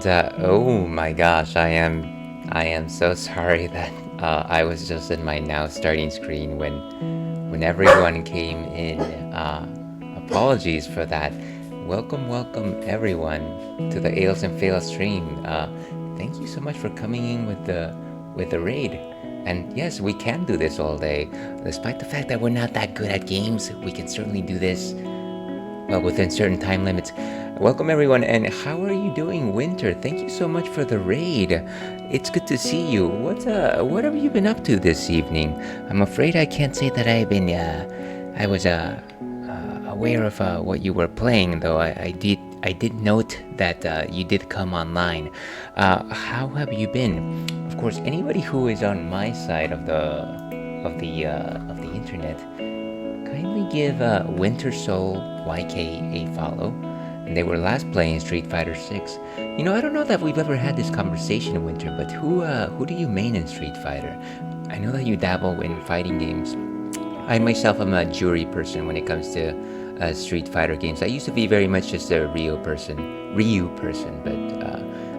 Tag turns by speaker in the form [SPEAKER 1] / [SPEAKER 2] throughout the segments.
[SPEAKER 1] And oh my gosh, I am so sorry that I was just in my now starting screen when everyone came in. Apologies for that. Welcome everyone to the Ales and Fails stream. Thank you so much for coming in with the raid. And yes, we can do this all day. Despite the fact that we're not that good at games, we can certainly do this well within certain time limits. Welcome everyone, and how are you doing, Winter? Thank you so much for the raid. It's good to see you. What have you been up to this evening? I'm afraid I can't say that I was aware of what you were playing, though I did note that you did come online. How have you been? Of course, anybody who is on my side of the internet, kindly give Winter Soul YK a follow. And they were last playing Street Fighter 6. You know, I don't know that we've ever had this conversation, Winter, but who do you main in Street Fighter? I know that you dabble in fighting games. I myself am a jury person when it comes to Street Fighter games. I used to be very much just a Ryu person, but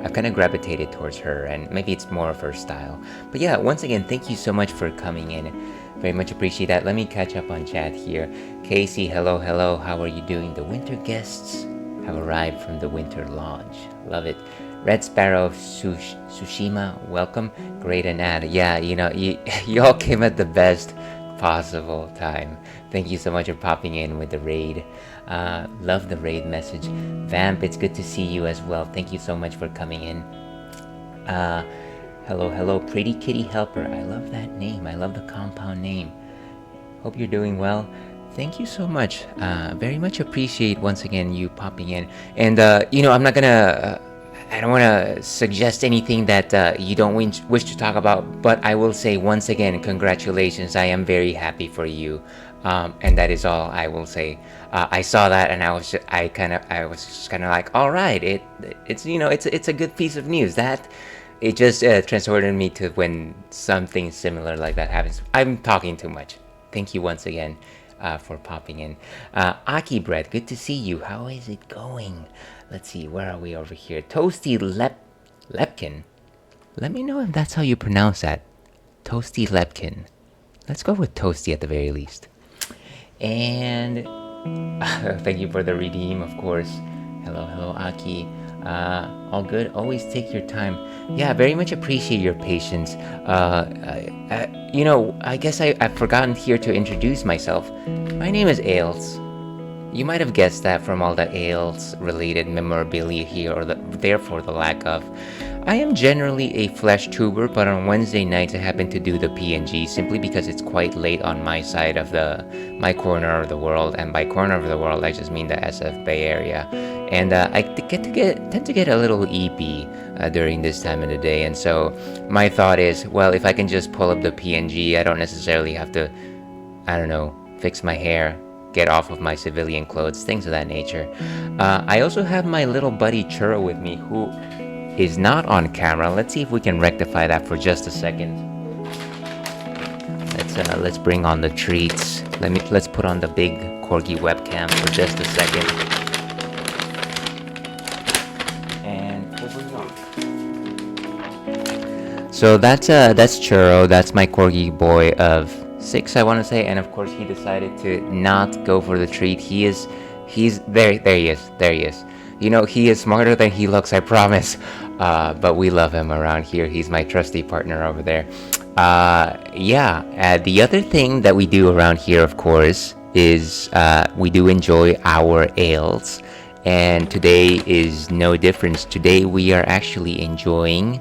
[SPEAKER 1] I've kind of gravitated towards her, and maybe it's more of her style. But yeah, once again, thank you so much for coming in. Very much appreciate that. Let me catch up on chat here. Casey, hello. How are you doing? The winter guests have arrived from the winter lodge. Love it. Red Sparrow of Tsushima, welcome. Great and ad. Yeah, you know, you all came at the best possible time. Thank you so much for popping in with the raid. Love the raid message. Vamp, it's good to see you as well. Thank you so much for coming in. Hello, Pretty Kitty Helper. I love that name. I love the compound name. Hope you're doing well. Thank you so much. Very much appreciate once again you popping in. And you know, I'm not gonna. I don't want to suggest anything that you don't wish to talk about, but I will say once again, congratulations. I am very happy for you, and that is all I will say. I saw that, and I was just kind of like, all right, it's you know, it's a good piece of news. That it just transported me to when something similar like that happens. I'm talking too much. Thank you once again. For popping in. Aki Bread, good to see you. How is it going? Let's see, where are we over here? Toasty Lepkin. Let me know if that's how you pronounce that. Toasty Lepkin. Let's go with Toasty at the very least. And thank you for the redeem, of course. Hello, Aki. All good. Always take your time. Yeah, very much appreciate your patience. You know, I guess I've forgotten here to introduce myself. My name is Ales. You might have guessed that from all the Ales-related memorabilia here, or therefore the lack of. I am generally a flesh tuber, but on Wednesday nights I happen to do the PNG simply because it's quite late on my side of my corner of the world, and by corner of the world I just mean the SF Bay Area. And I tend to get a little EP during this time of the day, and so my thought is, well, if I can just pull up the PNG, I don't necessarily have to, I don't know, fix my hair, get off of my civilian clothes, things of that nature. I also have my little buddy Churro with me, who is not on camera. Let's see if we can rectify that for just a second. Let's bring on the treats. Let's put on the big corgi webcam for just a second. And we'll bring on. So that's Churro. That's my corgi boy of 6, I want to say, and of course he decided to not go for the treat. He's there he is. You know, he is smarter than he looks, I promise. But we love him around here. He's my trusty partner over there. The other thing that we do around here, of course, is we do enjoy our ales, and today is no difference. Today we are actually enjoying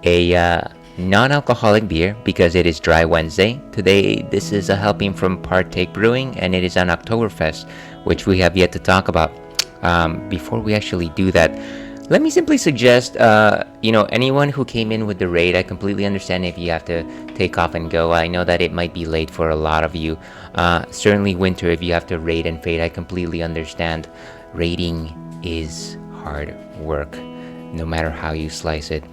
[SPEAKER 1] a non-alcoholic beer because it is Dry Wednesday. Today, this is a helping from Partake Brewing, and it is on Oktoberfest, which we have yet to talk about. Before we actually do that, let me simply suggest, you know, anyone who came in with the raid, I completely understand if you have to take off and go. I know that it might be late for a lot of you. Certainly Winter, if you have to raid and fade, I completely understand. Raiding is hard work, no matter how you slice it.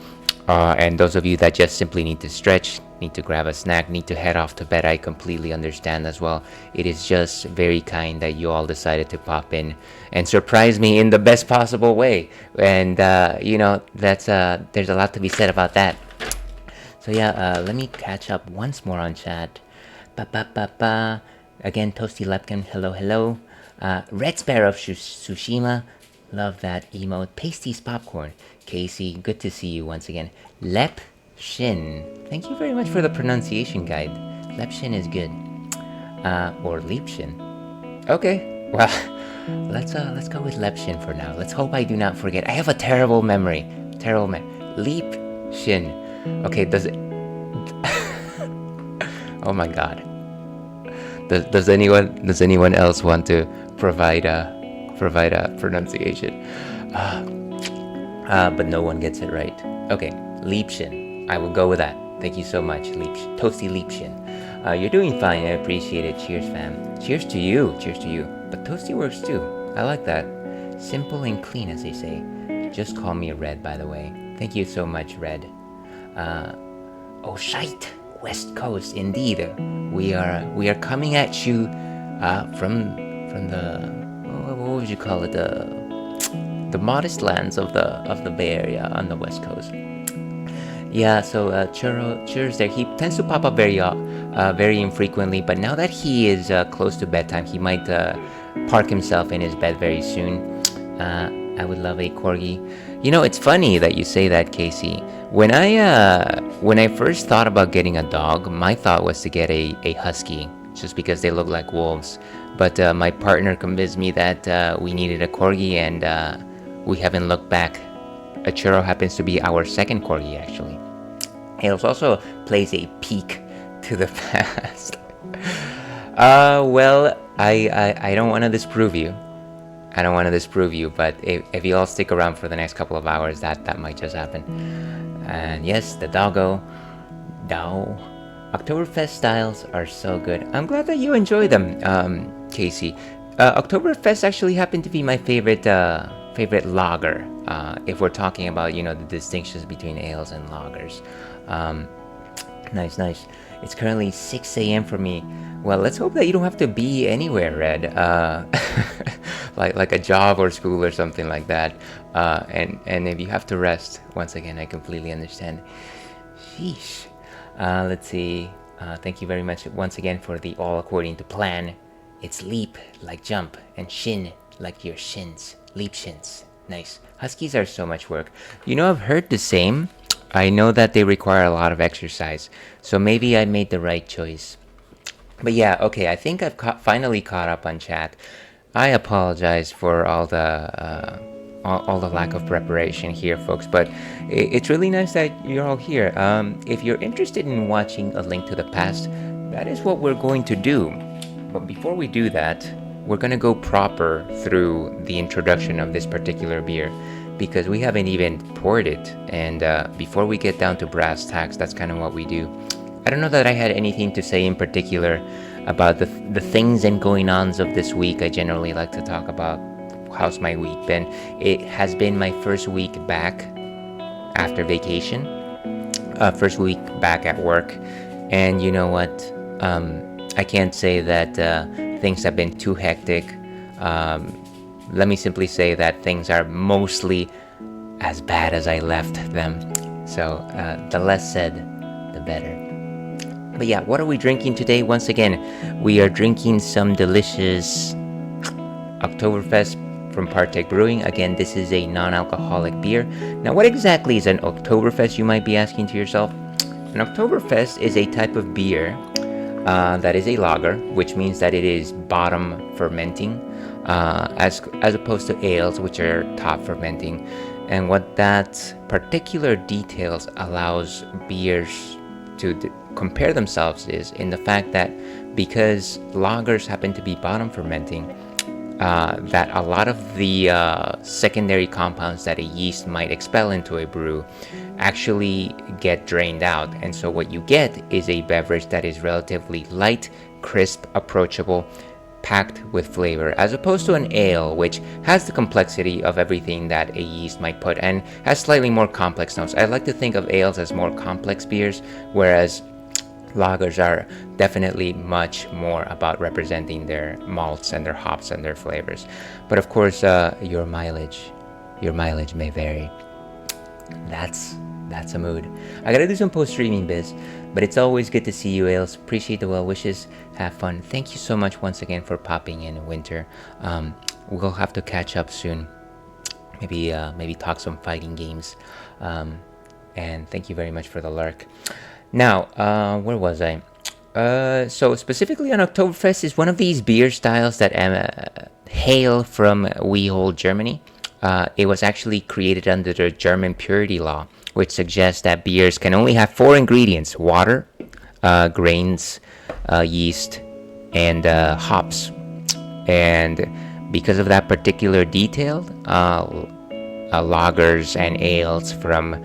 [SPEAKER 1] And those of you that just simply need to stretch, need to grab a snack, need to head off to bed, I completely understand as well. It is just very kind that you all decided to pop in and surprise me in the best possible way. And that's there's a lot to be said about that. So yeah, let me catch up once more on chat. Ba ba ba ba. Again, Toasty Lepkin, hello, hello. Red Sparrow of Tsushima, love that emote. Pasties Popcorn, Casey, good to see you once again. Lep Shin, thank you very much for the pronunciation guide. Lep Shin is good. Or Leap Shin. Okay, well, let's go with Lep Shin for now. Let's hope I do not forget. I have a terrible memory. Leap Shin. Okay, does it? Oh my god. Does anyone else want to provide a pronunciation? But no one gets it right. Okay, Liebshin. I will go with that. Thank you so much, Toasty Liebshin. You're doing fine. I appreciate it. Cheers, fam. Cheers to you. Cheers to you. But Toasty works too. I like that. Simple and clean, as they say. Just call me Red, by the way. Thank you so much, Red. Oh shite, West Coast, indeed. We are coming at you from the what would you call it, the modest lands of the Bay Area on the West Coast. Yeah, so Churros there. He tends to pop up very infrequently, but now that he is close to bedtime, he might park himself in his bed very soon. I would love a corgi. You know, it's funny that you say that, Casey. When I first thought about getting a dog, my thought was to get a husky, just because they look like wolves. But my partner convinced me that we needed a corgi, and we haven't looked back. A churro happens to be our second corgi, actually. It also plays a peek to the past. Well, I don't want to disprove you. But if you all stick around for the next couple of hours, that might just happen. And yes, the doggo, Dao. Oktoberfest styles are so good. I'm glad that you enjoy them, Casey. Oktoberfest actually happened to be my favorite lager. If we're talking about, the distinctions between ales and lagers. Nice. It's currently 6 a.m. for me. Well, let's hope that you don't have to be anywhere, Red. Like a job or school or something like that. And if you have to rest, once again, I completely understand. Sheesh. Let's see. Thank you very much once again for the all according to plan. It's leap like jump and shin like your shins. Leap shins. Nice. Huskies are so much work. I've heard the same. I know that they require a lot of exercise, so maybe I made the right choice. But yeah, okay, I think I've finally caught up on chat. I apologize for all the lack of preparation here, folks, but it's really nice that you're all here. If you're interested in watching A Link to the Past, that is what we're going to do. But before we do that, we're going to go proper through the introduction of this particular beer, because we haven't even poured it, and before we get down to brass tacks, that's kind of what we do. I don't know that I had anything to say in particular about the things and going-ons of this week. I generally like to talk about how's my week been. It has been my first week back after vacation, first week back at work, and you know what? I can't say that things have been too hectic. Let me simply say that things are mostly as bad as I left them. So the less said, the better. But yeah, what are we drinking today? Once again, we are drinking some delicious Oktoberfest from Partech Brewing. Again, this is a non-alcoholic beer. Now, what exactly is an Oktoberfest, you might be asking to yourself? An Oktoberfest is a type of beer that is a lager, which means that it is bottom fermenting, as opposed to ales, which are top fermenting. And what that particular details allows beers to compare themselves is in the fact that because lagers happen to be bottom fermenting, that a lot of the secondary compounds that a yeast might expel into a brew actually get drained out, and so what you get is a beverage that is relatively light, crisp, approachable, packed with flavor, as opposed to an ale, which has the complexity of everything that a yeast might put and has slightly more complex notes. I like to think of ales as more complex beers, whereas lagers are definitely much more about representing their malts and their hops and their flavors. But of course, your mileage may vary. That's a mood. I gotta do some post-streaming biz, but it's always good to see you, Ales. Appreciate the well wishes. Have fun. Thank you so much once again for popping in, Winter. We'll have to catch up soon. Maybe talk some fighting games. And thank you very much for the lurk. Now, where was I? So specifically on Oktoberfest is one of these beer styles that hail from Weehol, Germany. It was actually created under the German purity law, which suggests that beers can only have 4 ingredients: water, grains, yeast, and hops. And because of that particular detail, lagers and ales from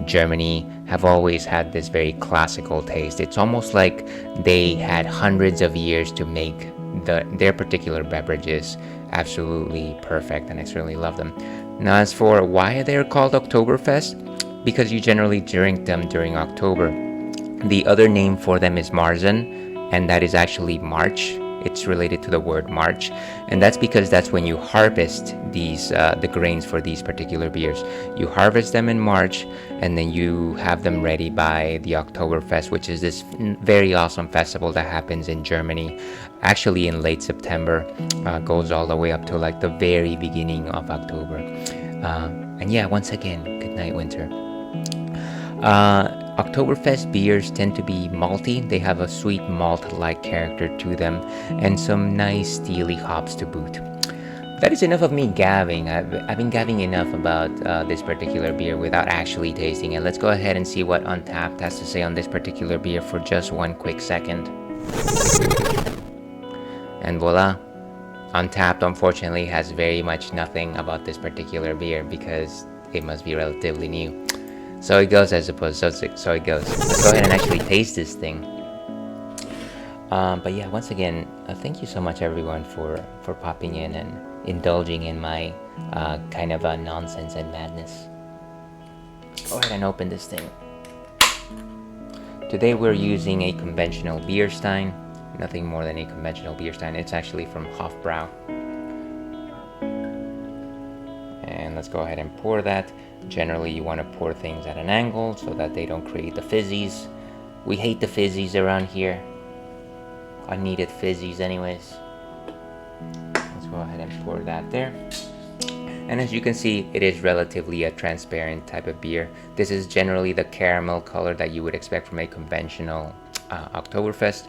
[SPEAKER 1] Germany have always had this very classical taste. It's almost like they had hundreds of years to make their particular beverages absolutely perfect, and I certainly love them. Now, as for why they're called Oktoberfest, because you generally drink them during October. The other name for them is Marzen, and that is actually March. It's related to the word March, and that's because that's when you harvest these the grains for these particular beers. You harvest them in March, and then you have them ready by the Oktoberfest, which is this very awesome festival that happens in Germany, actually in late September, goes all the way up to like the very beginning of October. And yeah, once again, good night, Winter. Oktoberfest beers tend to be malty. They have a sweet malt-like character to them, and some nice steely hops to boot. That is enough of me gabbing. I've been gabbing enough about this particular beer without actually tasting it. Let's go ahead and see what Untapped has to say on this particular beer for just one quick second. And voila, Untapped unfortunately has very much nothing about this particular beer because it must be relatively new. So it goes, I suppose. So it goes. Let's go ahead and actually taste this thing. But yeah, once again, thank you so much, everyone, for popping in and indulging in my kind of nonsense and madness. Go ahead and open this thing. Today we're using a conventional beer stein. Nothing more than a conventional beer stein. It's actually from Hofbrau. And let's go ahead and pour that. Generally, you want to pour things at an angle so that they don't create the fizzies. We hate the fizzies around here. Unneeded fizzies anyways. Let's go ahead and pour that there. And as you can see, it is relatively a transparent type of beer. This is generally the caramel color that you would expect from a conventional Oktoberfest.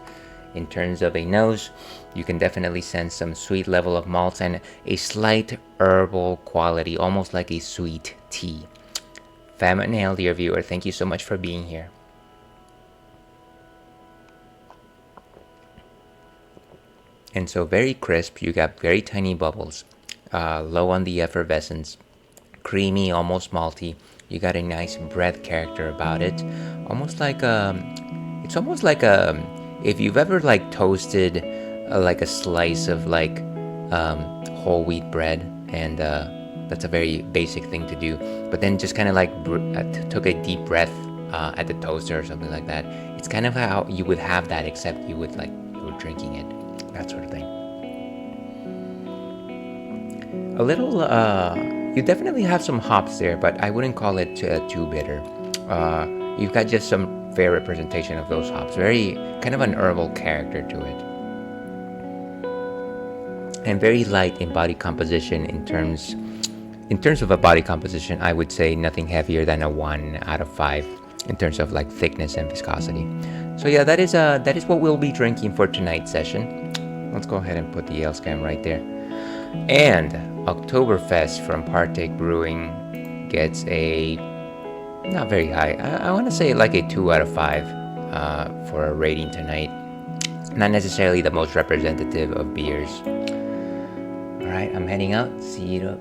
[SPEAKER 1] In terms of a nose, you can definitely sense some sweet level of malts and a slight herbal quality, almost like a sweet tea. Fam and Nail, dear viewer, thank you so much for being here. And so very crisp, you got very tiny bubbles, low on the effervescence, creamy, almost malty. You got a nice bread character about it, almost like it's almost like if you've ever like toasted like a slice of like whole wheat bread, and that's a very basic thing to do, but then just kind of like took a deep breath at the toaster or something like that. It's kind of how you would have that, except you would like you were drinking it, that sort of thing. A little you definitely have some hops there, but I wouldn't call it too bitter. You've got just some fair representation of those hops, very kind of an herbal character to it, and very light in body composition. In terms of a body composition, I would say nothing heavier than a 1 out of 5 in terms of like thickness and viscosity. So yeah, that is what we'll be drinking for tonight's session. Let's go ahead and put the ale scam right there. And Oktoberfest from Partake Brewing gets a not very high. I want to say like a 2 out of 5 for a rating tonight. Not necessarily the most representative of beers. Alright, I'm heading out. See you.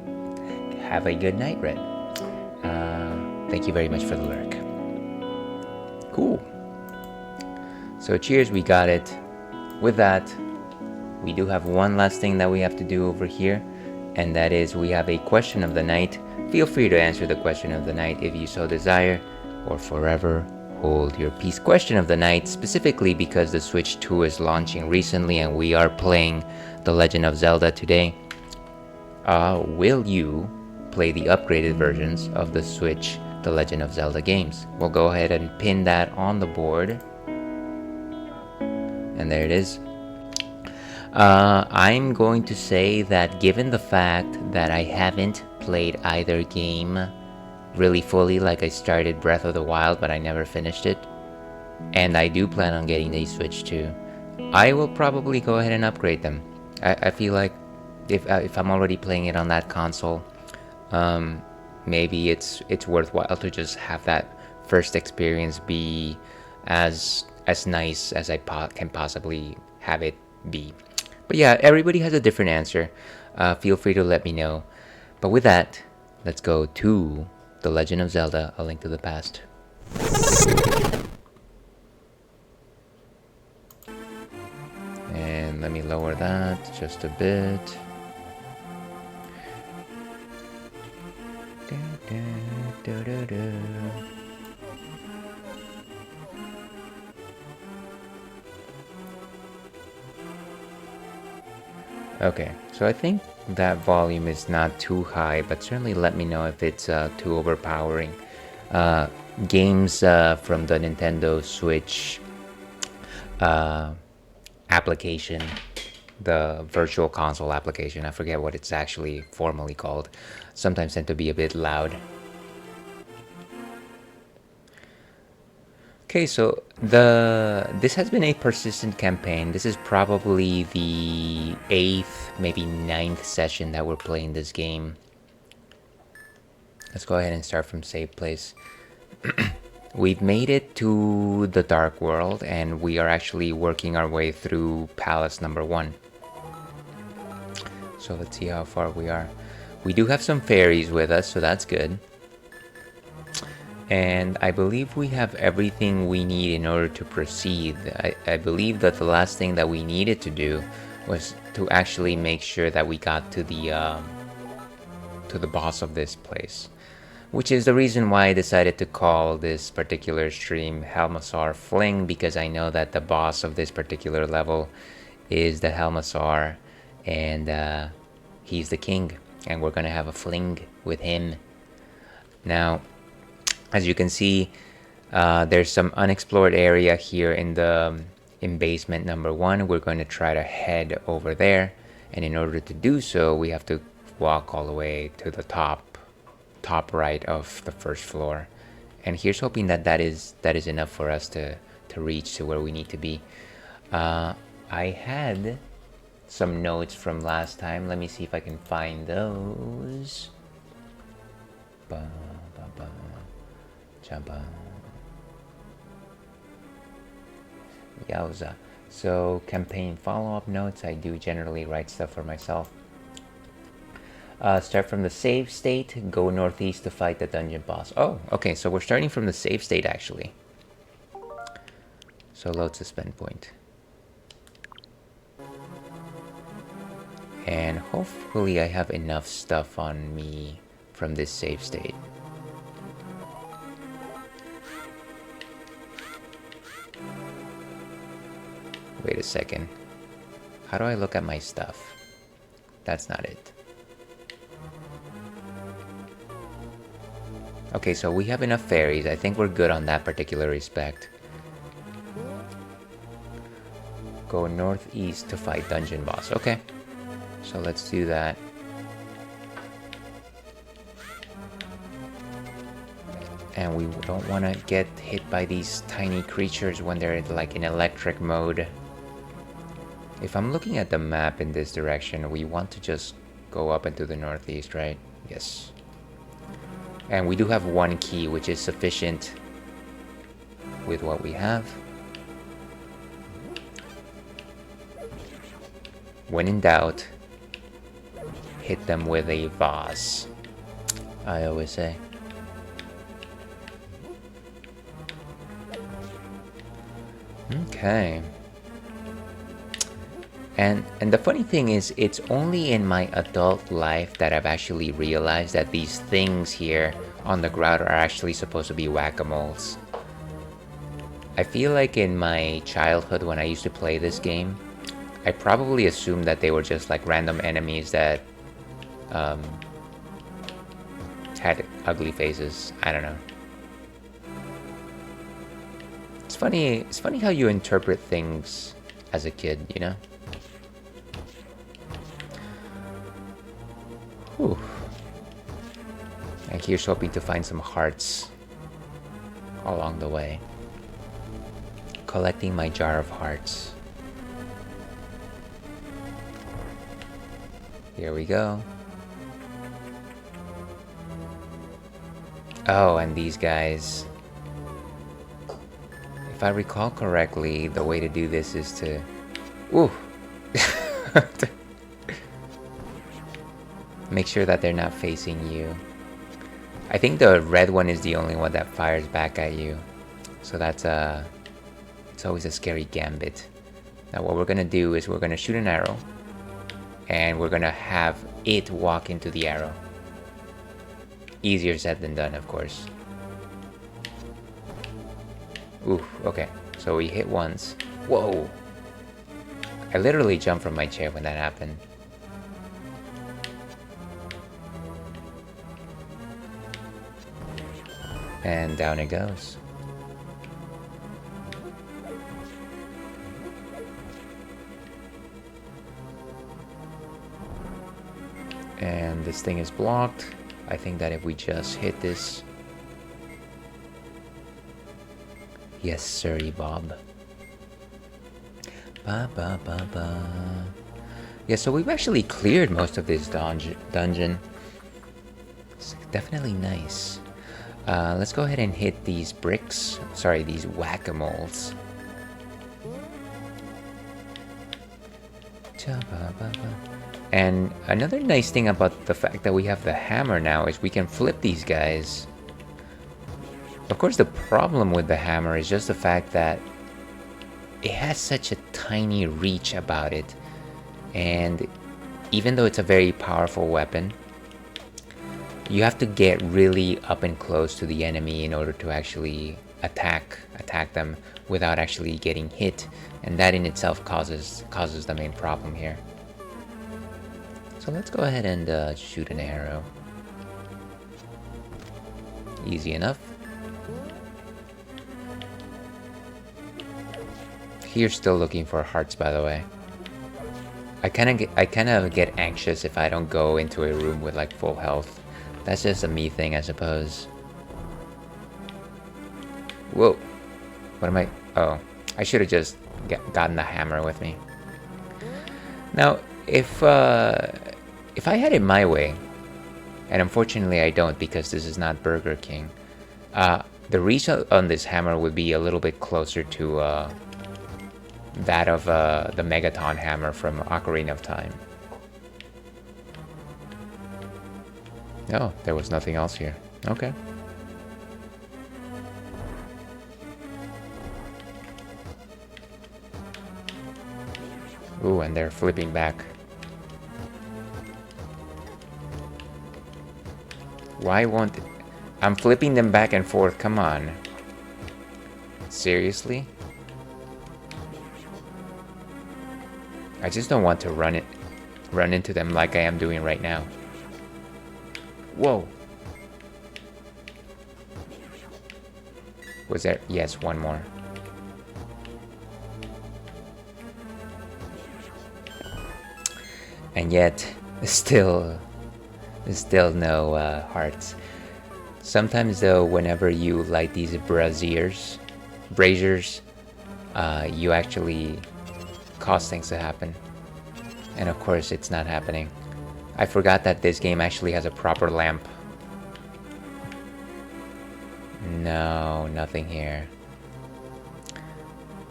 [SPEAKER 1] Have a good night, Red. Thank you very much for the lurk. Cool. So cheers, we got it. With that, we do have one last thing that we have to do over here, and that is we have a question of the night. Feel free to answer the question of the night if you so desire, or forever hold your peace. Question of the night, specifically because the Switch 2 is launching recently and we are playing The Legend of Zelda today. Will you play the upgraded versions of the Switch The Legend of Zelda games? We'll go ahead and pin that on the board. And there it is. I'm going to say that given the fact that I haven't played either game really fully, like I started Breath of the Wild but I never finished it, and I do plan on getting the Switch 2, I will probably go ahead and upgrade them. I feel like if I'm already playing it on that console, maybe it's worthwhile to just have that first experience be as nice as I can possibly have it be. But yeah, everybody has a different answer. Feel free to let me know. But with that, let's go to The Legend of Zelda: A Link to the Past. And let me lower that just a bit. Okay, so I think that volume is not too high, but certainly let me know if it's too overpowering. Games from the Nintendo Switch application, the Virtual Console application, I forget what it's actually formally called, sometimes tend to be a bit loud. Okay, so this has been a persistent campaign. This is probably the 8th, maybe 9th session that we're playing this game. Let's go ahead and start from save place. We've made it to the Dark World, and we are actually working our way through Palace number 1. So let's see how far we are. We do have some fairies with us, so that's good. And I believe we have everything we need in order to proceed. I believe that the last thing that we needed to do was to actually make sure that we got to the boss of this place, which is the reason why I decided to call this particular stream Helmasaur Fling, because I know that the boss of this particular level is the Helmasaur, and he's the king, and we're gonna have a fling with him. Now, as you can see, there's some unexplored area here in basement number 1. We're going to try to head over there, and in order to do so, we have to walk all the way to the top right of the first floor. And here's hoping that that is enough for us to reach to where we need to be. I had some notes from last time. Let me see if I can find those. Yowza. So campaign follow-up notes, I do generally write stuff for myself. Start from the save state, go northeast to fight the dungeon boss. Oh, okay, so we're starting from the save state actually. So load suspend point. And hopefully I have enough stuff on me from this save state. Wait a second. How do I look at my stuff? That's not it. Okay, so we have enough fairies. I think we're good on that particular respect. Go northeast to fight dungeon boss. Okay, so let's do that. And we don't want to get hit by these tiny creatures when they're like in electric mode. If I'm looking at the map in this direction, we want to just go up into the northeast, right? Yes. And we do have one key, which is sufficient with what we have. When in doubt, hit them with a vase, I always say. Okay. And the funny thing is, it's only in my adult life that I've actually realized that these things here on the ground are actually supposed to be whack-a-moles. I feel like in my childhood when I used to play this game, I probably assumed that they were just like random enemies that had ugly faces. I don't know. It's funny. It's funny how you interpret things as a kid, you know? Whew. And here's hoping to find some hearts along the way. Collecting my jar of hearts. Here we go. Oh, and these guys. If I recall correctly, the way to do this is to... Ooh! Make sure that they're not facing you. I think the red one is the only one that fires back at you. So that's it's always a scary gambit. Now what we're gonna do is we're gonna shoot an arrow. And we're gonna have it walk into the arrow. Easier said than done, of course. Ooh, okay. So we hit once. Whoa! I literally jumped from my chair when that happened. And down it goes. And this thing is blocked. I think that if we just hit this... Yes, sirree, Bob. Ba ba ba ba. Yeah, so we've actually cleared most of this dungeon. It's definitely nice. Let's go ahead and hit these bricks. Sorry, these whack-a-moles. And another nice thing about the fact that we have the hammer now is we can flip these guys. Of course, the problem with the hammer is just the fact that it has such a tiny reach about it. And even though it's a very powerful weapon, you have to get really up and close to the enemy in order to actually attack them without actually getting hit, and that in itself causes the main problem here. So let's go ahead and shoot an arrow. Easy enough. Here's still looking for hearts, by the way. I kind of get anxious if I don't go into a room with like full health. That's just a me thing, I suppose. Whoa. What am I... Oh. I should have just gotten the hammer with me. Now, if I had it my way, and unfortunately I don't because this is not Burger King, the reach on this hammer would be a little bit closer to that of the Megaton hammer from Ocarina of Time. No, there was nothing else here. Okay. Ooh, and they're flipping back. Why won't... I'm flipping them back and forth, come on. Seriously? I just don't want to run into them like I am doing right now. Whoa. Was there... Yes, one more. And yet, still no hearts. Sometimes though, whenever you light these braziers, you actually cause things to happen. And of course, it's not happening. I forgot that this game actually has a proper lamp. No, nothing here.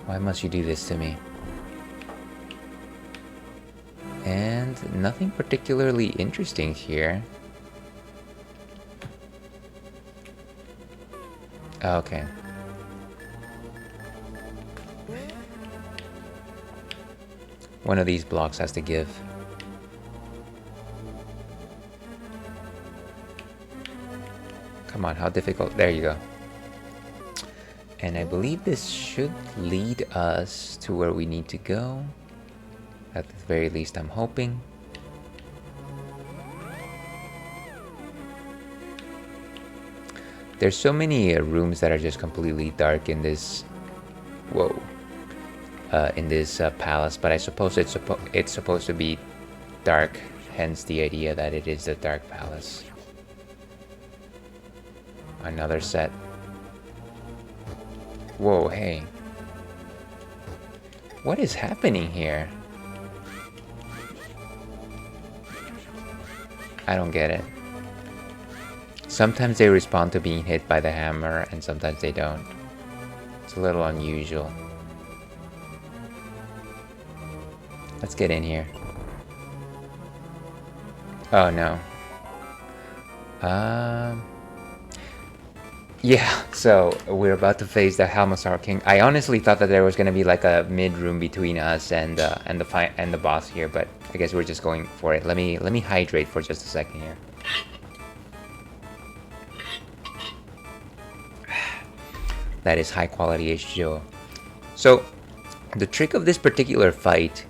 [SPEAKER 1] Why must you do this to me? And nothing particularly interesting here. Okay. One of these blocks has to give. Come on, how difficult? There you go. And I believe this should lead us to where we need to go. At the very least, I'm hoping. There's so many rooms that are just completely dark in this. Whoa. In this palace, but I suppose it's supposed to be dark, hence the idea that it is the Dark Palace. Another set. Whoa, hey. What is happening here? I don't get it. Sometimes they respond to being hit by the hammer, and sometimes they don't. It's a little unusual. Let's get in here. Oh no. Yeah, so we're about to face the Helmasaur King. I honestly thought that there was gonna be like a mid room between us and the boss here, but I guess we're just going for it. Let me hydrate for just a second here. That is high quality H2O. So the trick of this particular fight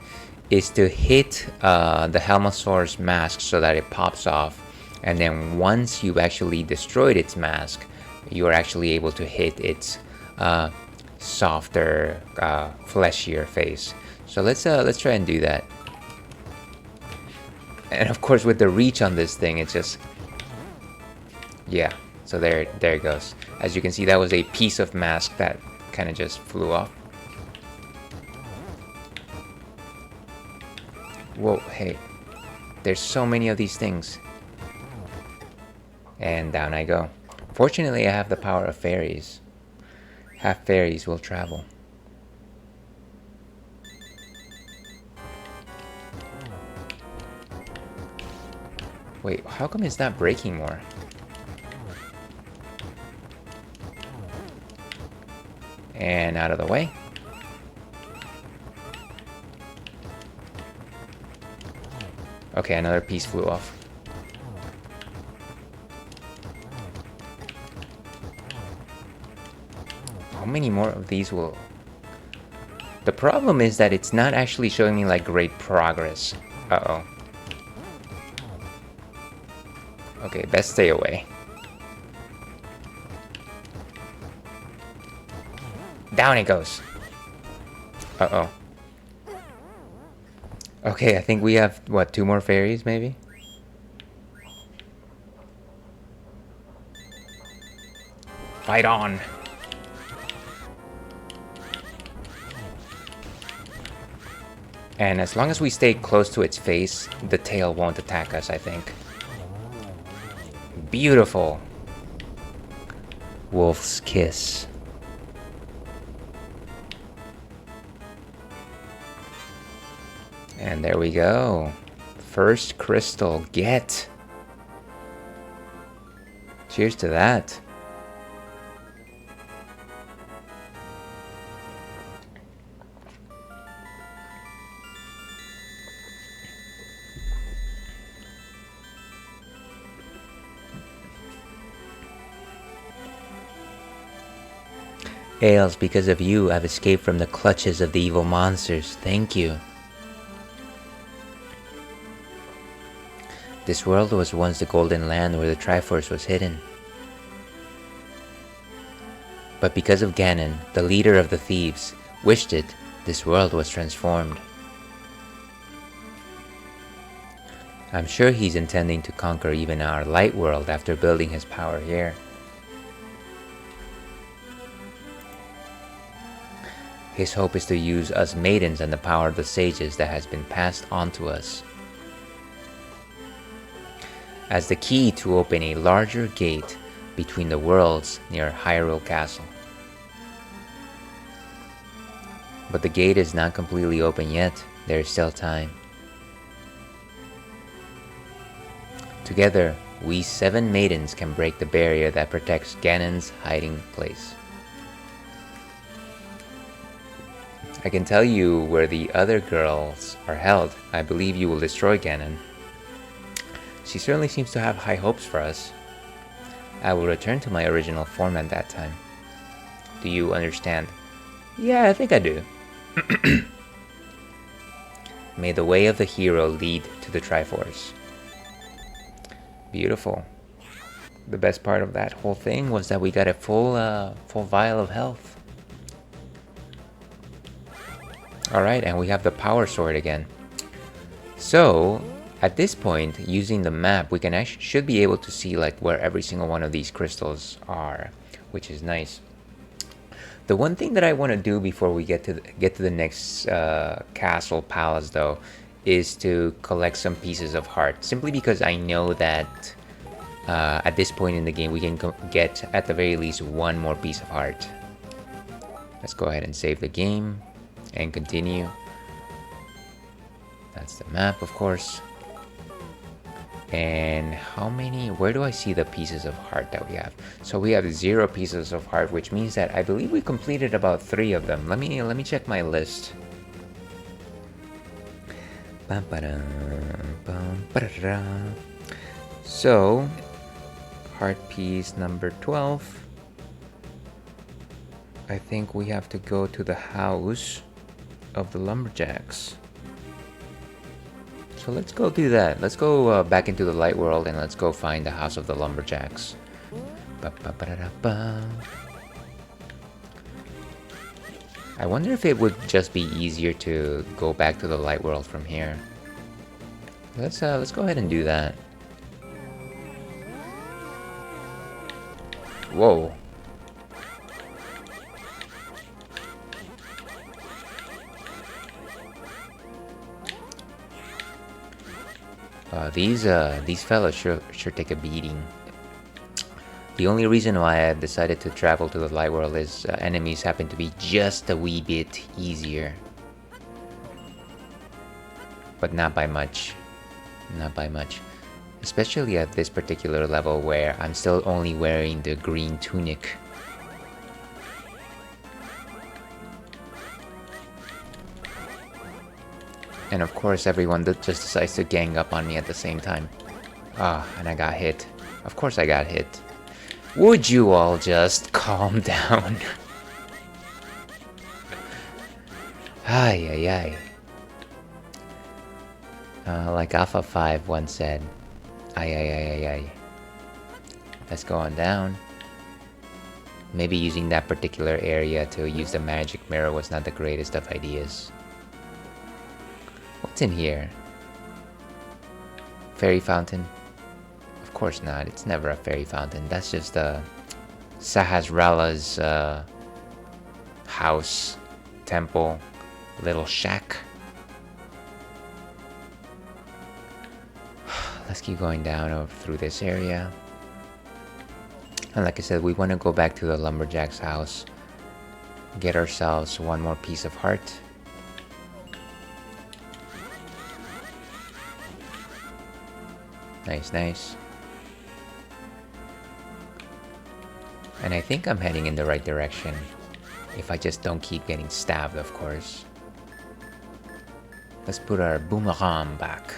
[SPEAKER 1] is to hit the Helmasaur's mask so that it pops off, and then once you've actually destroyed its mask, you are actually able to hit its softer, fleshier face. So let's try and do that. And of course, with the reach on this thing, it's just, yeah. So there it goes. As you can see, that was a piece of mask that kind of just flew off. Whoa, hey. There's so many of these things. And down I go. Fortunately, I have the power of fairies. Half fairies will travel. Wait, how come it's not breaking more? And out of the way. Okay, another piece flew off. How many more of these will... The problem is that it's not actually showing me like great progress. Uh-oh. Okay, best stay away. Down it goes. Uh-oh. Okay, I think we have, what, 2 more fairies, maybe? Fight on! And as long as we stay close to its face, the tail won't attack us, I think. Beautiful! Wolf's Kiss. And there we go. First crystal, get! Cheers to that. Ails, because of you, I've escaped from the clutches of the evil monsters. Thank you. This world was once the golden land where the Triforce was hidden. But because of Ganon, the leader of the thieves, wished it, this world was transformed. I'm sure he's intending to conquer even our light world after building his power here. His hope is to use us maidens and the power of the sages that has been passed on to us as the key to open a larger gate between the worlds near Hyrule Castle. But the gate is not completely open yet. There is still time. Together, we 7 maidens can break the barrier that protects Ganon's hiding place. I can tell you where the other girls are held. I believe you will destroy Ganon. She certainly seems to have high hopes for us. I will return to my original form at that time. Do you understand? Yeah, I think I do. May the way of the hero lead to the Triforce. Beautiful. The best part of that whole thing was that we got a full vial of health. Alright, and we have the power sword again. So, at this point, using the map, we can should be able to see like where every single one of these crystals are, which is nice. The one thing that I want to do before we get to the next castle palace, though, is to collect some pieces of heart. Simply because I know that at this point in the game, we can get at the very least one more piece of heart. Let's go ahead and save the game and continue. That's the map, of course. And how many, where do I see the pieces of heart that we have? So we have 0 pieces of heart, which means that I believe we completed about 3 of them. Let me check my list. So, heart piece number 12. I think we have to go to the house of the lumberjacks. So let's go do that. Let's go back into the light world and let's go find the house of the lumberjacks. I wonder if it would just be easier to go back to the light world from here. Let's go ahead and do that. Whoa. These fellas sure take a beating. The only reason why I decided to travel to the light world is enemies happen to be just a wee bit easier. But not by much. Not by much. Especially at this particular level where I'm still only wearing the green tunic. And of course everyone just decides to gang up on me at the same time. Ah, and I got hit. Of course I got hit. Would you all just calm down? Ay, ay, ay. Like Alpha 5 once said, ay, ay, ay, ay, ay. Let's go on down. Maybe using that particular area to use the magic mirror was not the greatest of ideas. What's in here? Fairy fountain? Of course not. It's never a fairy fountain. That's just Sahasrara's house, temple, little shack. Let's keep going down over through this area. And like I said, we want to go back to the lumberjack's house, get ourselves one more piece of heart. Nice, nice. And I think I'm heading in the right direction. If I just don't keep getting stabbed, of course. Let's put our boomerang back.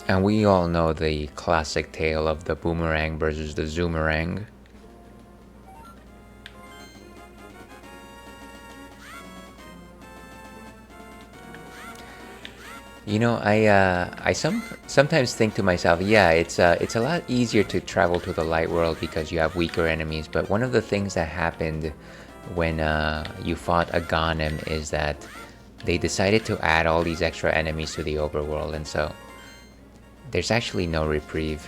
[SPEAKER 1] And we all know the classic tale of the boomerang versus the zoomerang. You know, I sometimes think to myself, yeah, it's a lot easier to travel to the light world because you have weaker enemies. But one of the things that happened when you fought a Ghanem is that they decided to add all these extra enemies to the overworld, and so there's actually no reprieve.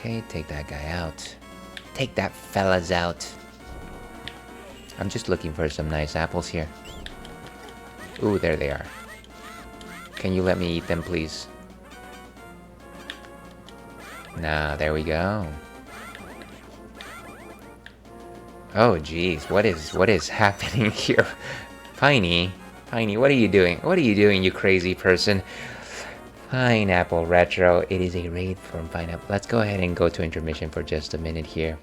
[SPEAKER 1] Okay, take that guy out. Take that fellas out. I'm just looking for some nice apples here. Ooh, there they are. Can you let me eat them, please? Nah, there we go. Oh geez, what is happening here? Piney, Piney, what are you doing? What are you doing, you crazy person? Pineapple Retro, it is a raid from Pineapple. Let's go ahead and go to intermission for just a minute here.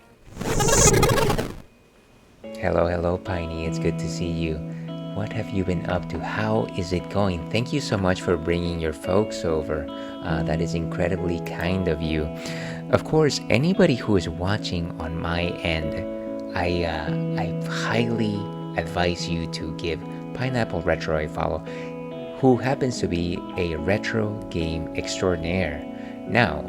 [SPEAKER 1] Hello, hello, Piney. It's good to see you. What have you been up to? How is it going? Thank you so much for bringing your folks over. That is incredibly kind of you. Of course, anybody who is watching on my end, I highly advise you to give Pineapple Retro a follow, who happens to be a retro game extraordinaire. Now,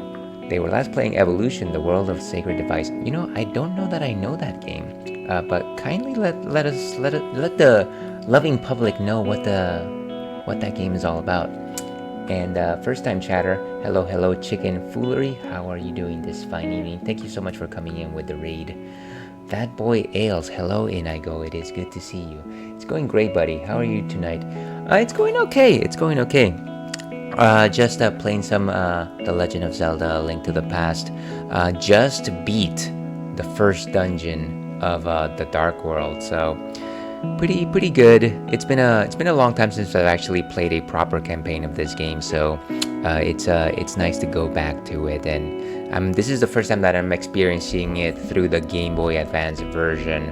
[SPEAKER 1] they were last playing Evolution, the World of Sacred Device. You know, I don't know that I know that game, but kindly let the loving public know what that game is all about. And first time chatter, hello, hello, Chicken Foolery. How are you doing this fine evening? Thank you so much for coming in with the raid. That boy Ailes, hello Inigo, it is good to see you. It's going great, buddy. How are you tonight? It's going okay. It's going okay. Just playing some The Legend of Zelda: A Link to the Past. Just beat the first dungeon of the Dark World, so pretty good. It's been a long time since I've actually played a proper campaign of this game, so it's nice to go back to it. And this is the first time that I'm experiencing it through the Game Boy Advance version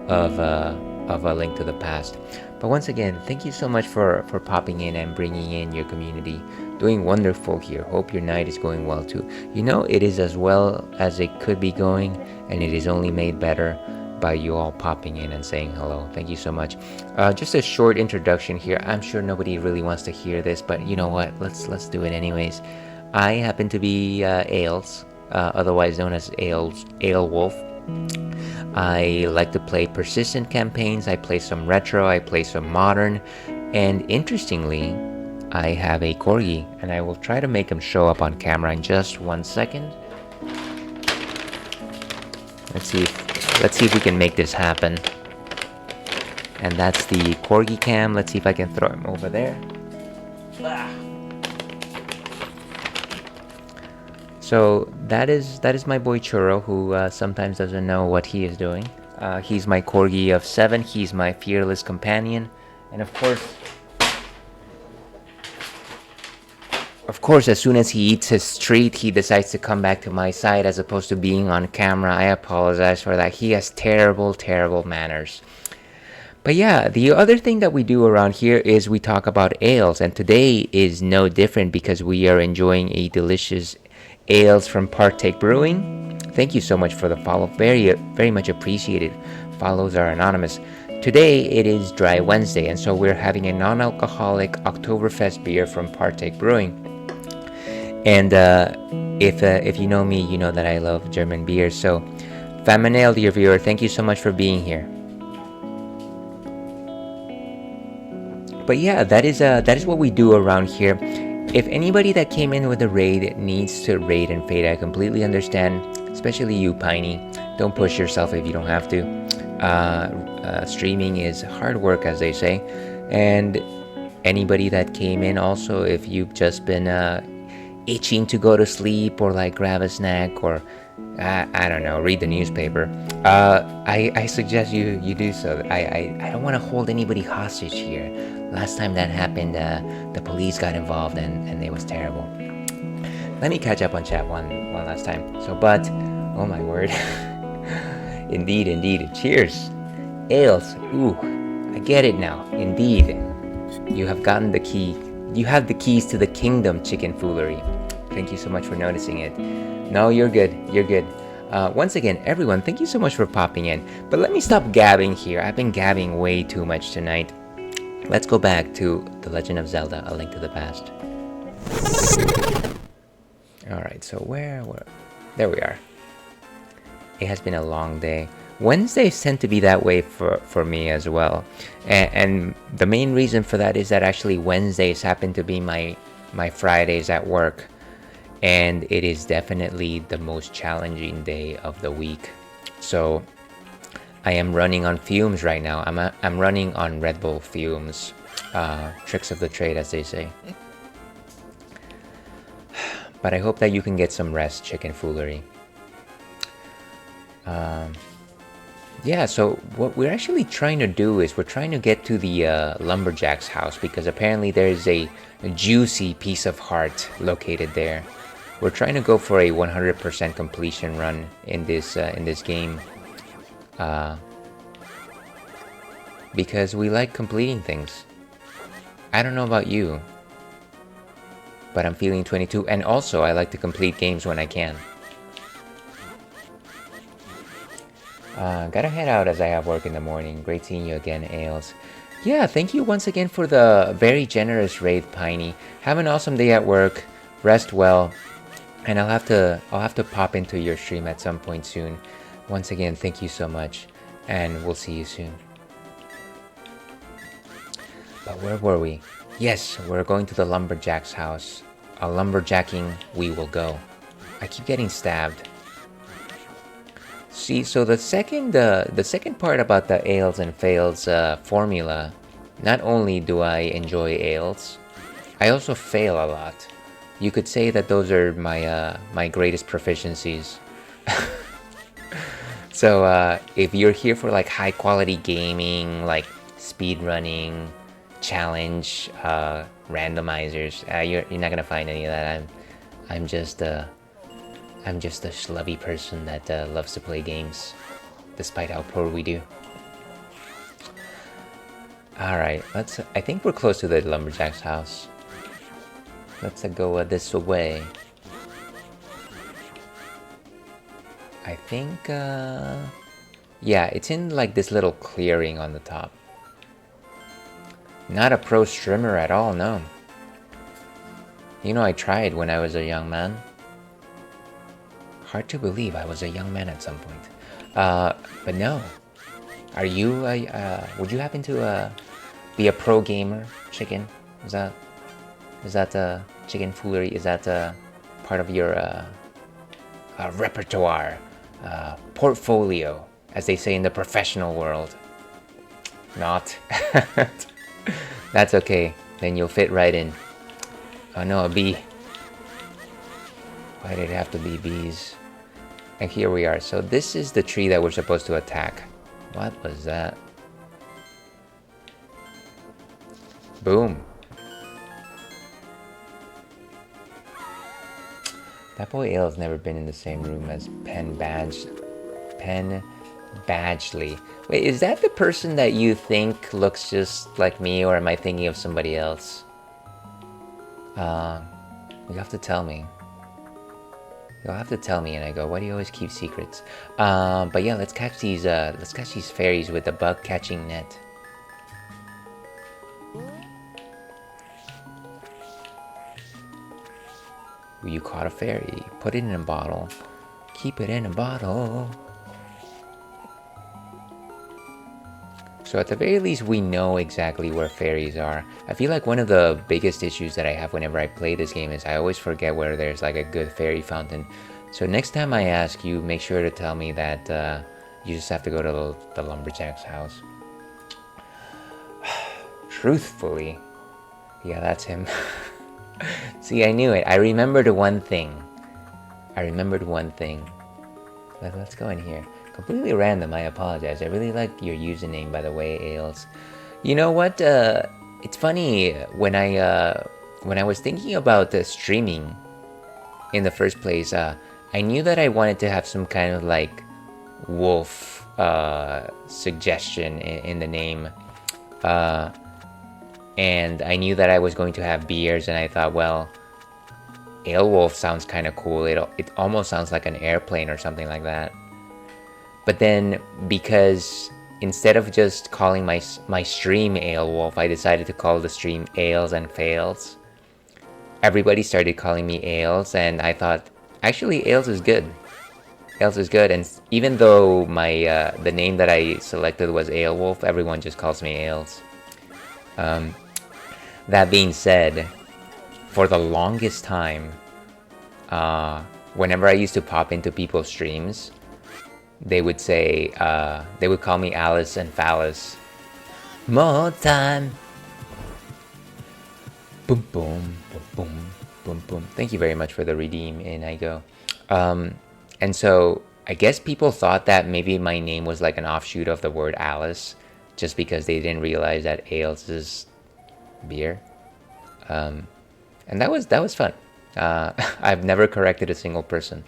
[SPEAKER 1] of A Link to the Past. But once again, thank you so much for popping in and bringing in your community. Doing wonderful here. Hope your night is going well too. You know, it is as well as it could be going, and it is only made better by you all popping in and saying hello. Thank you so much. Just a short introduction here. I'm sure nobody really wants to hear this, but you know what? Let's do it anyways. I happen to be Ailes, otherwise known as Ailwolf. I like to play persistent campaigns. I play some retro, I play some modern, and interestingly, I have a corgi, and I will try to make him show up on camera in just 1 second. Let's see if we can make this happen. And that's the corgi cam. Let's see if I can throw him over there. So that is my boy Churro, who sometimes doesn't know what he is doing. He's my corgi of 7. He's my fearless companion, and of course, as soon as he eats his treat, he decides to come back to my side as opposed to being on camera. I apologize for that. He has terrible, terrible manners. But yeah, the other thing that we do around here is we talk about ales, and today is no different because we are enjoying a delicious ales from Partake Brewing. Thank you so much for the follow. Very, very much appreciated. Follows are anonymous. Today it is Dry Wednesday, and so we're having a non-alcoholic Oktoberfest beer from Partake Brewing. And if you know me, you know that I love German beer. So, Famanel, dear viewer, thank you so much for being here. But yeah, that is what we do around here. If anybody that came in with a raid needs to raid and fade, I completely understand, especially you, Piney. Don't push yourself if you don't have to. Streaming is hard work, as they say. And anybody that came in also, if you've just been itching to go to sleep or like grab a snack or I don't know, read the newspaper, I suggest you do so. I don't want to hold anybody hostage here. Last time that happened, the police got involved and it was terrible. Let me catch up on chat one last time. So, but, oh my word. Indeed. Cheers. Ales. Ooh, I get it now. Indeed. You have gotten the key. You have the keys to the kingdom, Chicken Foolery. Thank you so much for noticing it. No, you're good. Once again, everyone, thank you so much for popping in. But let me stop gabbing here. I've been gabbing way too much tonight. Let's go back to The Legend of Zelda: A Link to the Past. Alright, so there we are. It has been a long day. Wednesdays tend to be that way for me as well. And the main reason for that is that actually Wednesdays happen to be my Fridays at work. And it is definitely the most challenging day of the week. So I am running on fumes right now. I'm running on Red Bull fumes. Tricks of the trade, as they say. But I hope that you can get some rest, Chicken Foolery. Yeah, so what we're actually trying to do is we're trying to get to the lumberjack's house because apparently there's a juicy piece of heart located there. We're trying to go for a 100% completion run in this game because we like completing things. I don't know about you, but I'm feeling 22, and also I like to complete games when I can. Gotta head out as I have work in the morning. Great seeing you again, Ailes. Yeah, thank you once again for the very generous raid, Piney. Have an awesome day at work. Rest well, and I'll have to pop into your stream at some point soon. Once again, thank you so much, and we'll see you soon. But where were we? Yes, we're going to the lumberjack's house. A lumberjacking we will go. I keep getting stabbed. See, so the second part about the ales and fails formula, not only do I enjoy ales, I also fail a lot. You could say that those are my greatest proficiencies. So if you're here for like high quality gaming, like speed running, challenge, randomizers, you're not gonna find any of that. I'm just a schlubby person that loves to play games, despite how poor we do. Alright, I think we're close to the lumberjack's house. Let's go this way. I think, yeah, it's in like this little clearing on the top. Not a pro streamer at all, no. You know, I tried when I was a young man. Hard to believe I was a young man at some point. But no. Are you, would you happen to be a pro gamer, Chicken? Is that Chicken Foolery? Is that part of your repertoire, portfolio, as they say in the professional world? Not. That's okay. Then you'll fit right in. Oh no, a bee. Why did it have to be bees? And here we are. So this is the tree that we're supposed to attack. What was that? Boom. That boy Ale's never been in the same room as Penn Badgley. Wait, is that the person that you think looks just like me, or am I thinking of somebody else? You have to tell me. You'll have to tell me, and I go, why do you always keep secrets? But yeah, let's catch these fairies with the bug catching net. You caught a fairy. Put it in a bottle. Keep it in a bottle. So at the very least, we know exactly where fairies are. I feel like one of the biggest issues that I have whenever I play this game is I always forget where there's like a good fairy fountain. So next time I ask you, make sure to tell me that you just have to go to the lumberjack's house. Truthfully. Yeah, that's him. See, I knew it. I remembered one thing. Let's go in here. Completely random, I apologize. I really like your username, by the way, Ailes. You know what? It's funny, when I was thinking about streaming in the first place, I knew that I wanted to have some kind of like wolf suggestion in the name. And I knew that I was going to have beers, and I thought, well, Ailwolf sounds kind of cool. It almost sounds like an airplane or something like that. But then, because instead of just calling my stream Ailwolf, I decided to call the stream Ales and Fails. Everybody started calling me Ailes, and I thought, actually, Ailes is good. Ailes is good, and even though my the name that I selected was Ailwolf, everyone just calls me Ailes. That being said, for the longest time, whenever I used to pop into people's streams, they would say, they would call me Alice and Phallus. More time. Boom, boom, boom, boom, boom, boom. Thank you very much for the redeem, and I go. And so I guess people thought that maybe my name was like an offshoot of the word Alice, just because they didn't realize that ales is beer. And that was fun. I've never corrected a single person.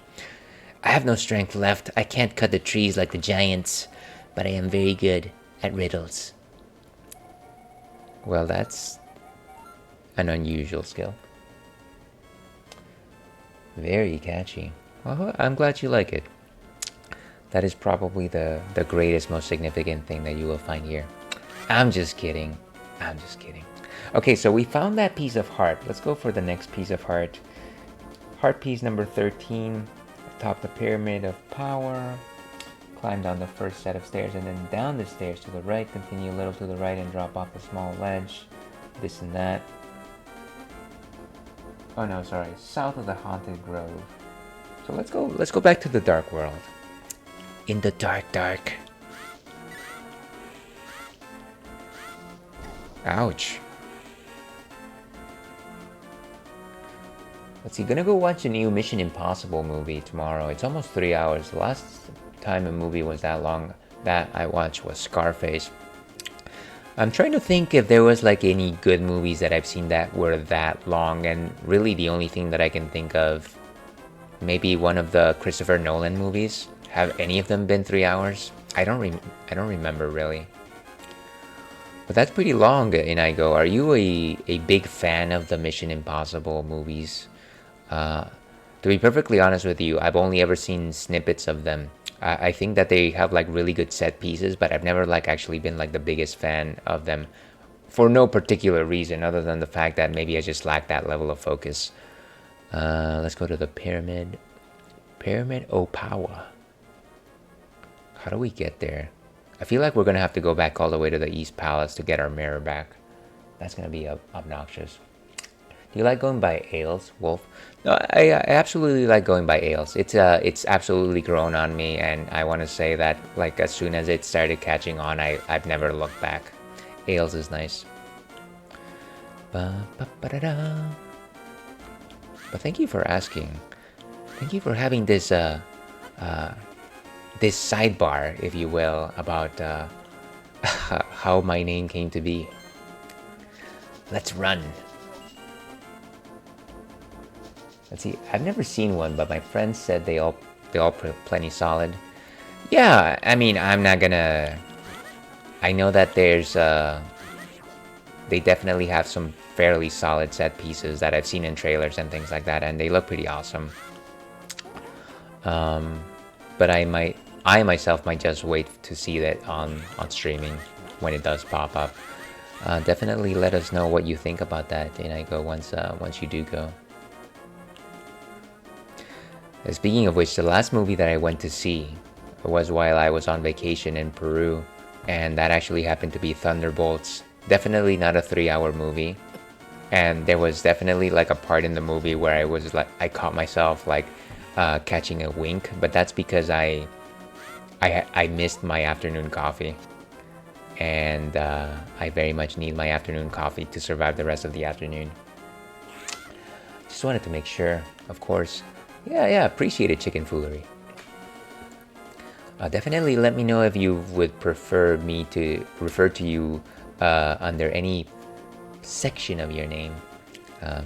[SPEAKER 1] I have no strength left. I can't cut the trees like the giants, but I am very good at riddles. Well, that's an unusual skill. Very catchy. Well, I'm glad you like it. That is probably the greatest, most significant thing that you will find here. I'm just kidding. I'm just kidding. Okay, so we found that piece of heart. Let's go for the next piece of heart. Heart piece number 13. Atop the pyramid of power. Climb down the first set of stairs and then down the stairs to the right. Continue a little to the right and drop off a small ledge. This and that. Oh no, sorry. South of the haunted grove. So let's go back to the dark world. In the dark. Ouch. Let's see, gonna go watch the new Mission Impossible movie tomorrow. It's almost 3 hours. The last time a movie was that long that I watched was Scarface. I'm trying to think if there was like any good movies that I've seen that were that long, and really the only thing that I can think of, maybe one of the Christopher Nolan movies. Have any of them been 3 hours? I don't remember really. But that's pretty long, Inigo. Are you a big fan of the Mission Impossible movies? To be perfectly honest with you, I've only ever seen snippets of them. I think that they have like really good set pieces, but I've never like actually been like the biggest fan of them for no particular reason other than the fact that maybe I just lack that level of focus. Let's go to the pyramid. Pyramid Opawa. How do we get there? I feel like we're gonna have to go back all the way to the East Palace to get our mirror back. That's gonna be obnoxious. Do you like going by ales, Wolf? No, I absolutely like going by ales. It's absolutely grown on me, and I want to say that like as soon as it started catching on, I've never looked back. Ales is nice. But thank you for asking. Thank you for having this this sidebar, if you will, about how my name came to be. Let's run. Let's see. I've never seen one, but my friends said they all plenty solid. Yeah, I mean, I'm not gonna. I know that there's they definitely have some fairly solid set pieces that I've seen in trailers and things like that, and they look pretty awesome. But I myself might just wait to see that on streaming when it does pop up. Definitely let us know what you think about that, Inigo, once you do go. Speaking of which, the last movie that I went to see was while I was on vacation in Peru, and that actually happened to be Thunderbolts. Definitely not a 3-hour movie, and there was definitely like a part in the movie where I caught myself like catching a wink, but that's because I missed my afternoon coffee, and I very much need my afternoon coffee to survive the rest of the afternoon. Just wanted to make sure, of course. Yeah, appreciate it, Chicken Foolery. Definitely let me know if you would prefer me to refer to you under any section of your name. I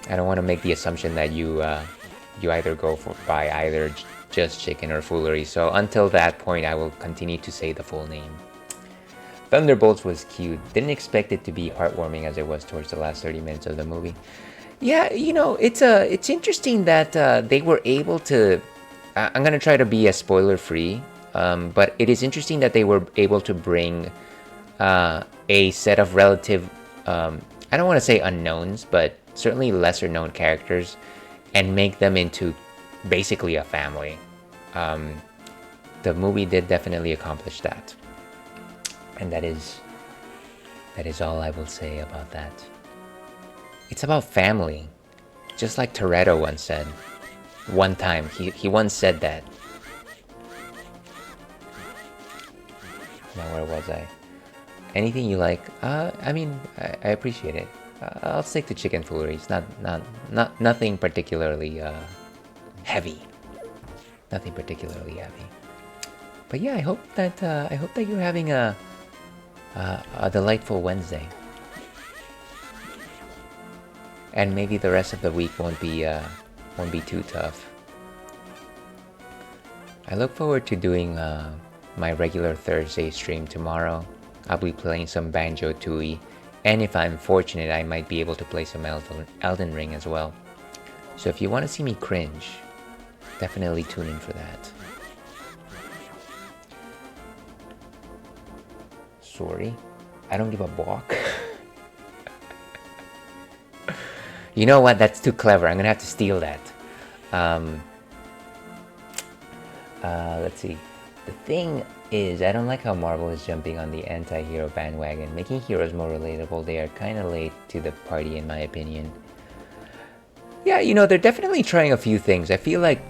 [SPEAKER 1] don't want to make the assumption that you either go by either just Chicken or Foolery, so until that point I will continue to say the full name. Thunderbolts was cute. Didn't expect it to be heartwarming as it was towards the last 30 minutes of the movie. Yeah, you know, it's interesting that they were able to. I'm gonna try to be as spoiler free, but it is interesting that they were able to bring a set of relative. I don't want to say unknowns, but certainly lesser known characters, and make them into basically a family. The movie did definitely accomplish that, and that is all I will say about that. It's about family, just like Toretto once said. One time, he once said that. Now where was I? Anything you like? I mean, I appreciate it. I'll stick to Chicken Foolery. It's not nothing particularly heavy. Nothing particularly heavy. But yeah, I hope that you're having a delightful Wednesday, and maybe the rest of the week won't be too tough. I look forward to doing my regular Thursday stream tomorrow. I'll be playing some Banjo-Tooie, and if I'm fortunate, I might be able to play some Elden Ring as well. So if you want to see me cringe, definitely tune in for that. Sorry, I don't give a balk. You know what? That's too clever. I'm gonna have to steal that. Let's see. The thing is, I don't like how Marvel is jumping on the anti-hero bandwagon, making heroes more relatable. They are kind of late to the party, in my opinion. Yeah, you know, they're definitely trying a few things. I feel like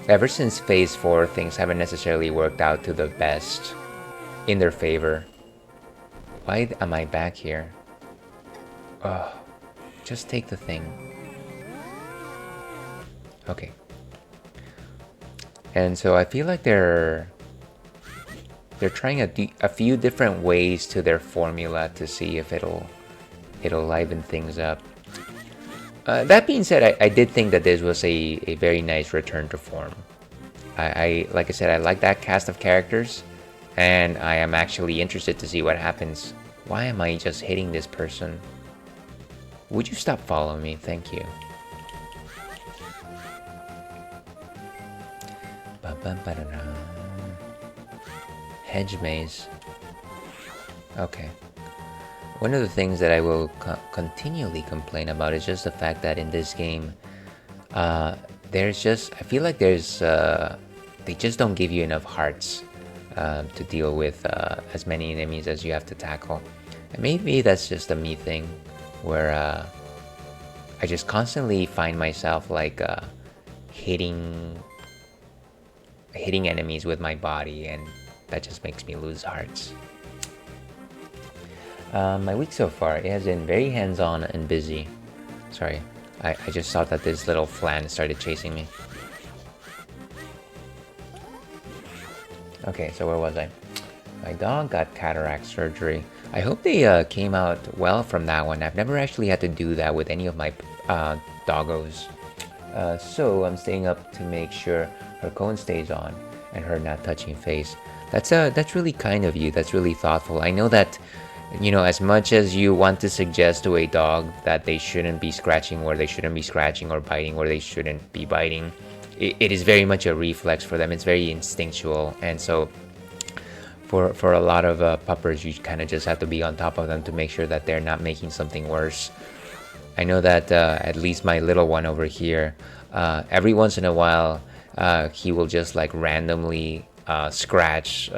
[SPEAKER 1] ever since Phase 4, things haven't necessarily worked out to the best in their favor. Why am I back here? Oh, just take the thing. Okay. And so I feel like they're trying a few different ways to their formula to see if it'll liven things up. That being said, I did think that this was a very nice return to form. Like I said, I like that cast of characters, and I am actually interested to see what happens. Why am I just hitting this person? Would you stop following me? Thank you. Hedge maze. Okay. One of the things that I will continually complain about is just the fact that in this game, there's just, I feel like there's, they just don't give you enough hearts to deal with as many enemies as you have to tackle. And maybe that's just a me thing, where I just constantly find myself like hitting enemies with my body, and that just makes me lose hearts. My week so far, it has been very hands-on and busy. Sorry, I just thought that this little flan started chasing me. Okay, so where was I? My dog got cataract surgery. I hope they came out well from that one. I've never actually had to do that with any of my doggos. So I'm staying up to make sure her cone stays on and her not touching face. That's really kind of you. That's really thoughtful. I know that, you know, as much as you want to suggest to a dog that they shouldn't be scratching where they shouldn't be scratching, or biting where they shouldn't be biting, it is very much a reflex for them. It's very instinctual, and so for a lot of puppers, you kind of just have to be on top of them to make sure that they're not making something worse. I know that at least my little one over here, every once in a while, he will just like randomly scratch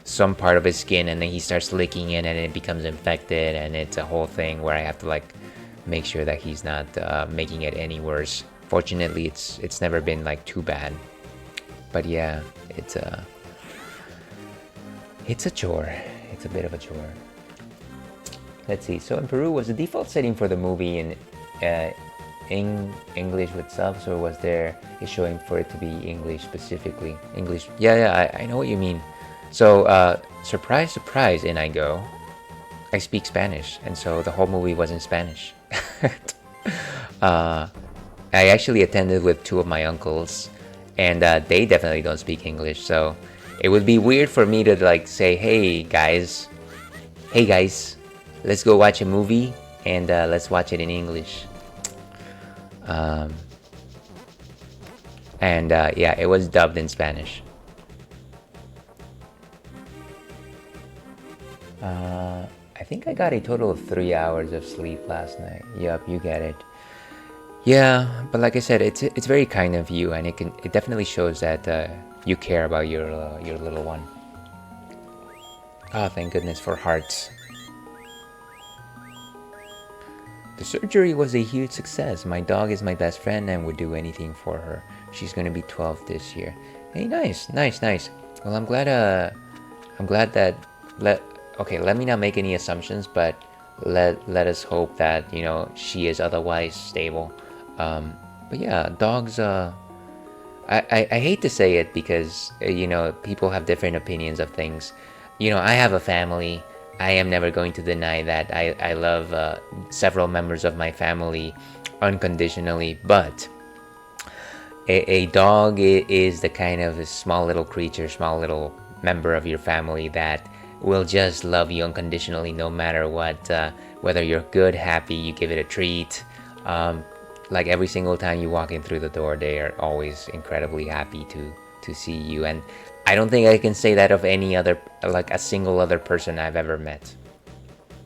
[SPEAKER 1] some part of his skin, and then he starts licking it and it becomes infected, and it's a whole thing where I have to like make sure that he's not making it any worse. Fortunately, it's never been like too bad, but yeah, it's a chore. It's a bit of a chore. Let's see. So in Peru, was the default setting for the movie in English with subs, or was there a showing for it to be English specifically? English. Yeah, I know what you mean. So surprise, surprise, in I go. I speak Spanish, and so the whole movie was in Spanish. I actually attended with two of my uncles, and they definitely don't speak English, so it would be weird for me to like say, hey guys, let's go watch a movie, and let's watch it in English. Yeah, it was dubbed in Spanish. I think I got a total of 3 hours of sleep last night. Yup, you get it. Yeah, but like I said, it's very kind of you, and it definitely shows that you care about your little one. Oh, thank goodness for hearts. The surgery was a huge success. My dog is my best friend and would do anything for her. She's gonna be 12 this year. Hey, nice. Well, I'm glad that okay, let me not make any assumptions, but let us hope that, you know, she is otherwise stable. But yeah, dogs I hate to say it because people have different opinions of things. I have a family. I am never going to deny that I love several members of my family unconditionally, but a dog is the kind of a small little creature, small little member of your family that will just love you unconditionally no matter what. Whether you're good, happy, you give it a treat. Like every single time you walk in through the door, they are always incredibly happy to see you. And I don't think I can say that of any other, like a single other person I've ever met.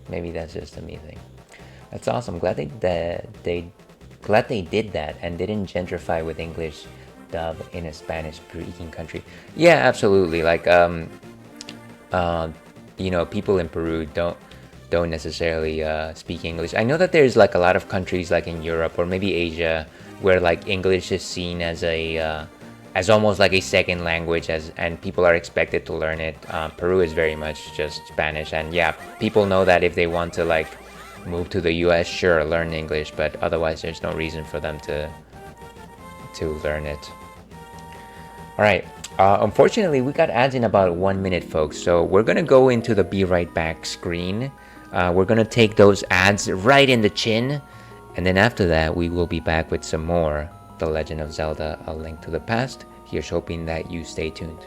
[SPEAKER 1] Maybe that's just a me thing. That's awesome. Glad they did that and didn't gentrify with English dub in a Spanish speaking country. Yeah, absolutely. Like people in Peru don't necessarily speak English. I know that there's like a lot of countries like in Europe or maybe Asia where like English is seen as as almost like a second language, and people are expected to learn it. Peru is very much just Spanish, and yeah, people know that if they want to like move to the U.S., sure, learn English, but otherwise there's no reason for them to learn it. All right. Unfortunately, we got ads in about 1 minute, folks. So we're gonna go into the be right back screen. We're gonna take those ads right in the chin, and then after that, we will be back with some more The Legend of Zelda: A Link to the Past. Here's hoping that you stay tuned.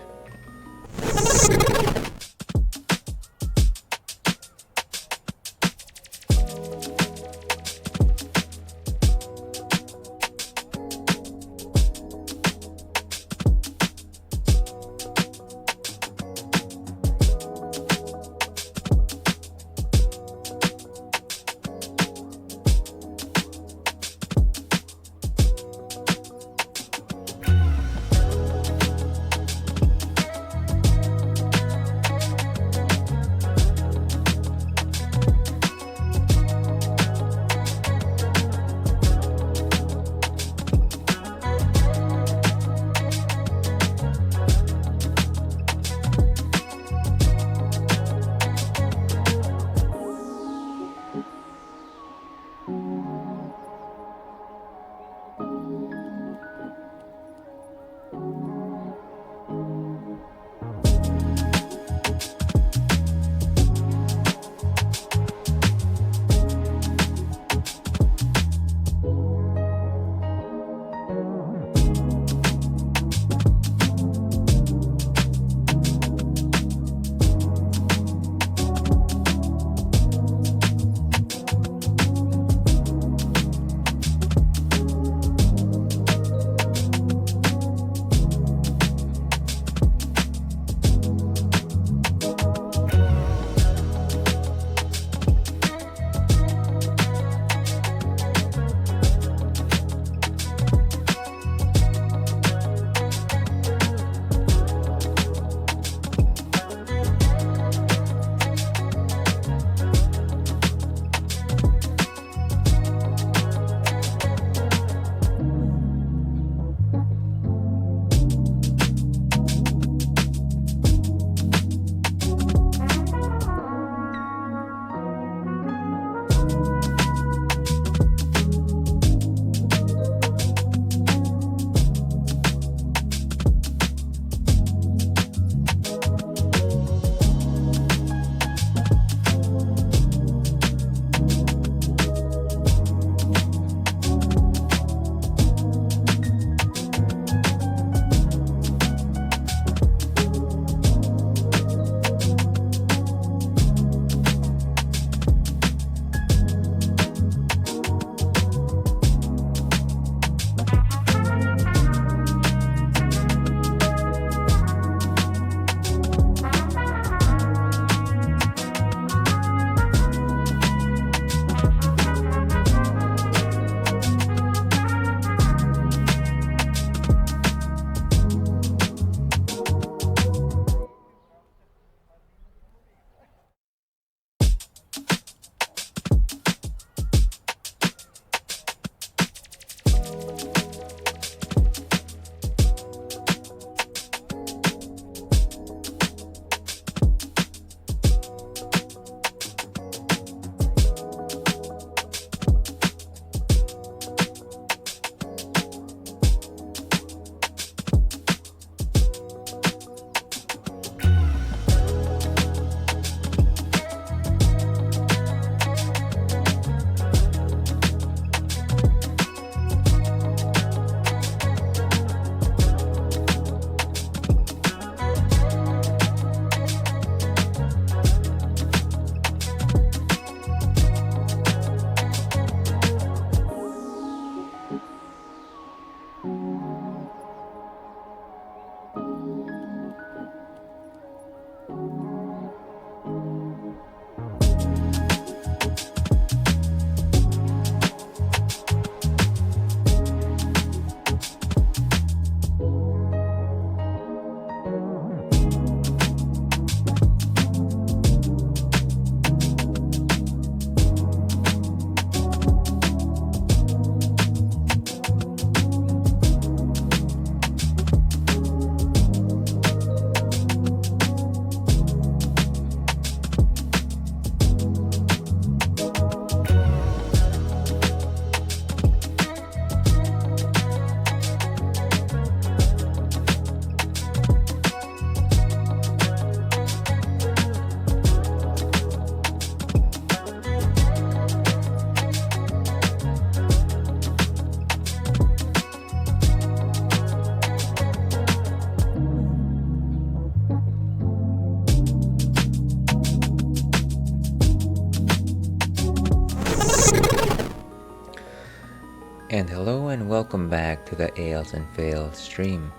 [SPEAKER 1] And hello and welcome back to the Ales and Fails stream.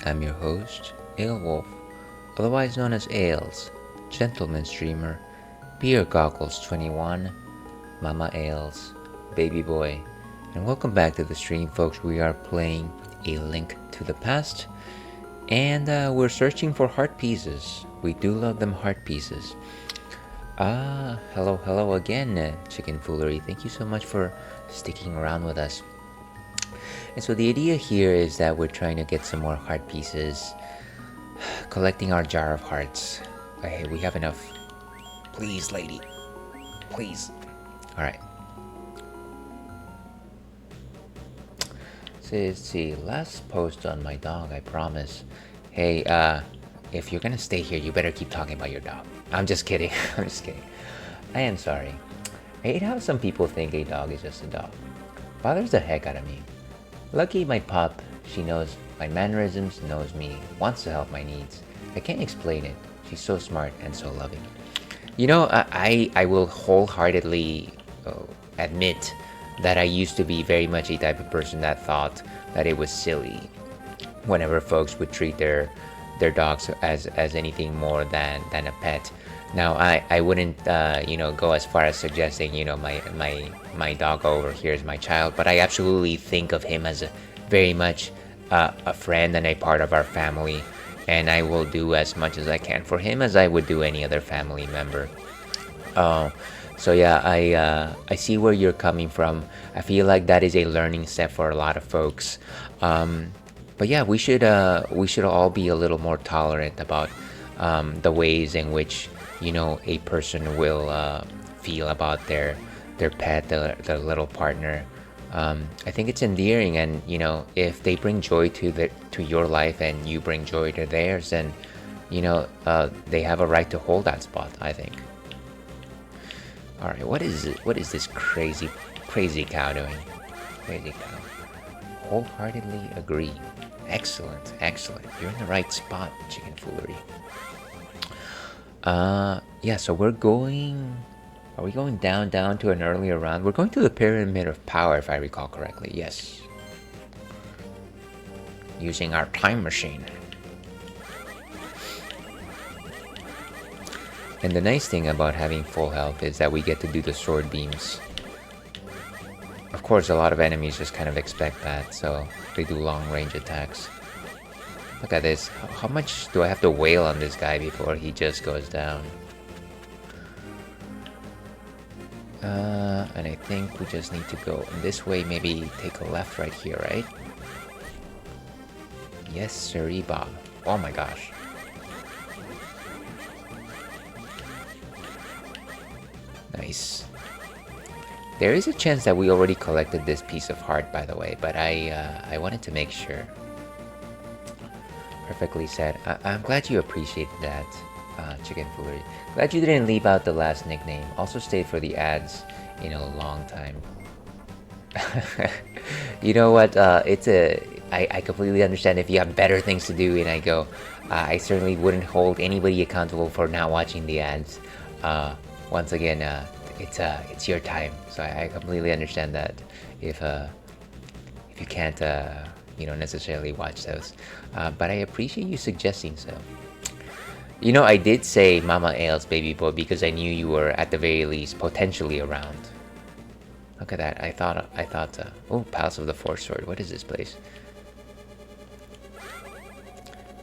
[SPEAKER 1] I'm your host, Wolf, otherwise known as Ales, Gentleman Streamer, Beer Goggles 21, Mama Ales, Baby Boy, and welcome back to the stream, folks. We are playing A Link to the Past, and we're searching for heart pieces. We do love them heart pieces. Hello again, Chicken Foolery. Thank you so much for sticking around with us. And so the idea here is that we're trying to get some more heart pieces, collecting our jar of hearts. Hey, we have enough. Please, lady. Please. Alright. So let's see. Last post on my dog, I promise. Hey, if you're gonna stay here, you better keep talking about your dog. I'm just kidding. I'm just kidding. I am sorry. I hate how some people think a dog is just a dog. Bothers the heck out of me. Lucky my pup, she knows my mannerisms, knows me, wants to help my needs. I can't explain it. She's so smart and so loving. You know, I will wholeheartedly admit that I used to be very much a type of person that thought that it was silly whenever folks would treat their dogs as anything more than a pet. Now I wouldn't go as far as suggesting my dog over here is my child, but I absolutely think of him as a very much a friend and a part of our family, and I will do as much as I can for him as I would do any other family member. So yeah, I see where you're coming from. I feel like that is a learning step for a lot of folks. But yeah, we should all be a little more tolerant about the ways in which a person will feel about their pet, their little partner. I think it's endearing, and if they bring joy to your life and you bring joy to theirs, then they have a right to hold that spot, I think. All right, what is this crazy cow doing? Crazy cow. Wholeheartedly agree. Excellent. You're in the right spot, Chicken Foolery. Yeah, so we're going... Are we going down to an earlier round? We're going to the Pyramid of Power, if I recall correctly. Yes. Using our time machine. And the nice thing about having full health is that we get to do the sword beams. Of course, a lot of enemies just kind of expect that, so they do long-range attacks. Look at this. How much do I have to wail on this guy before he just goes down? And I think we just need to go this way, maybe take a left right here, right? Yes, sirree, Bob. Oh my gosh. Nice. There is a chance that we already collected this piece of heart, by the way, but I wanted to make sure. Perfectly said. I'm glad you appreciated that, Chicken Foolery. Glad you didn't leave out the last nickname. Also stayed for the ads in a long time. You know what? I completely understand if you have better things to do, and I go. I certainly wouldn't hold anybody accountable for not watching the ads. Once again, it's your time, so I completely understand that if you can't necessarily watch those, but I appreciate you suggesting so. I did say Mama Ales, Baby Boy, because I knew you were at the very least potentially around. Look at that. I thought oh, Palace of the Fourth Sword. What is this place?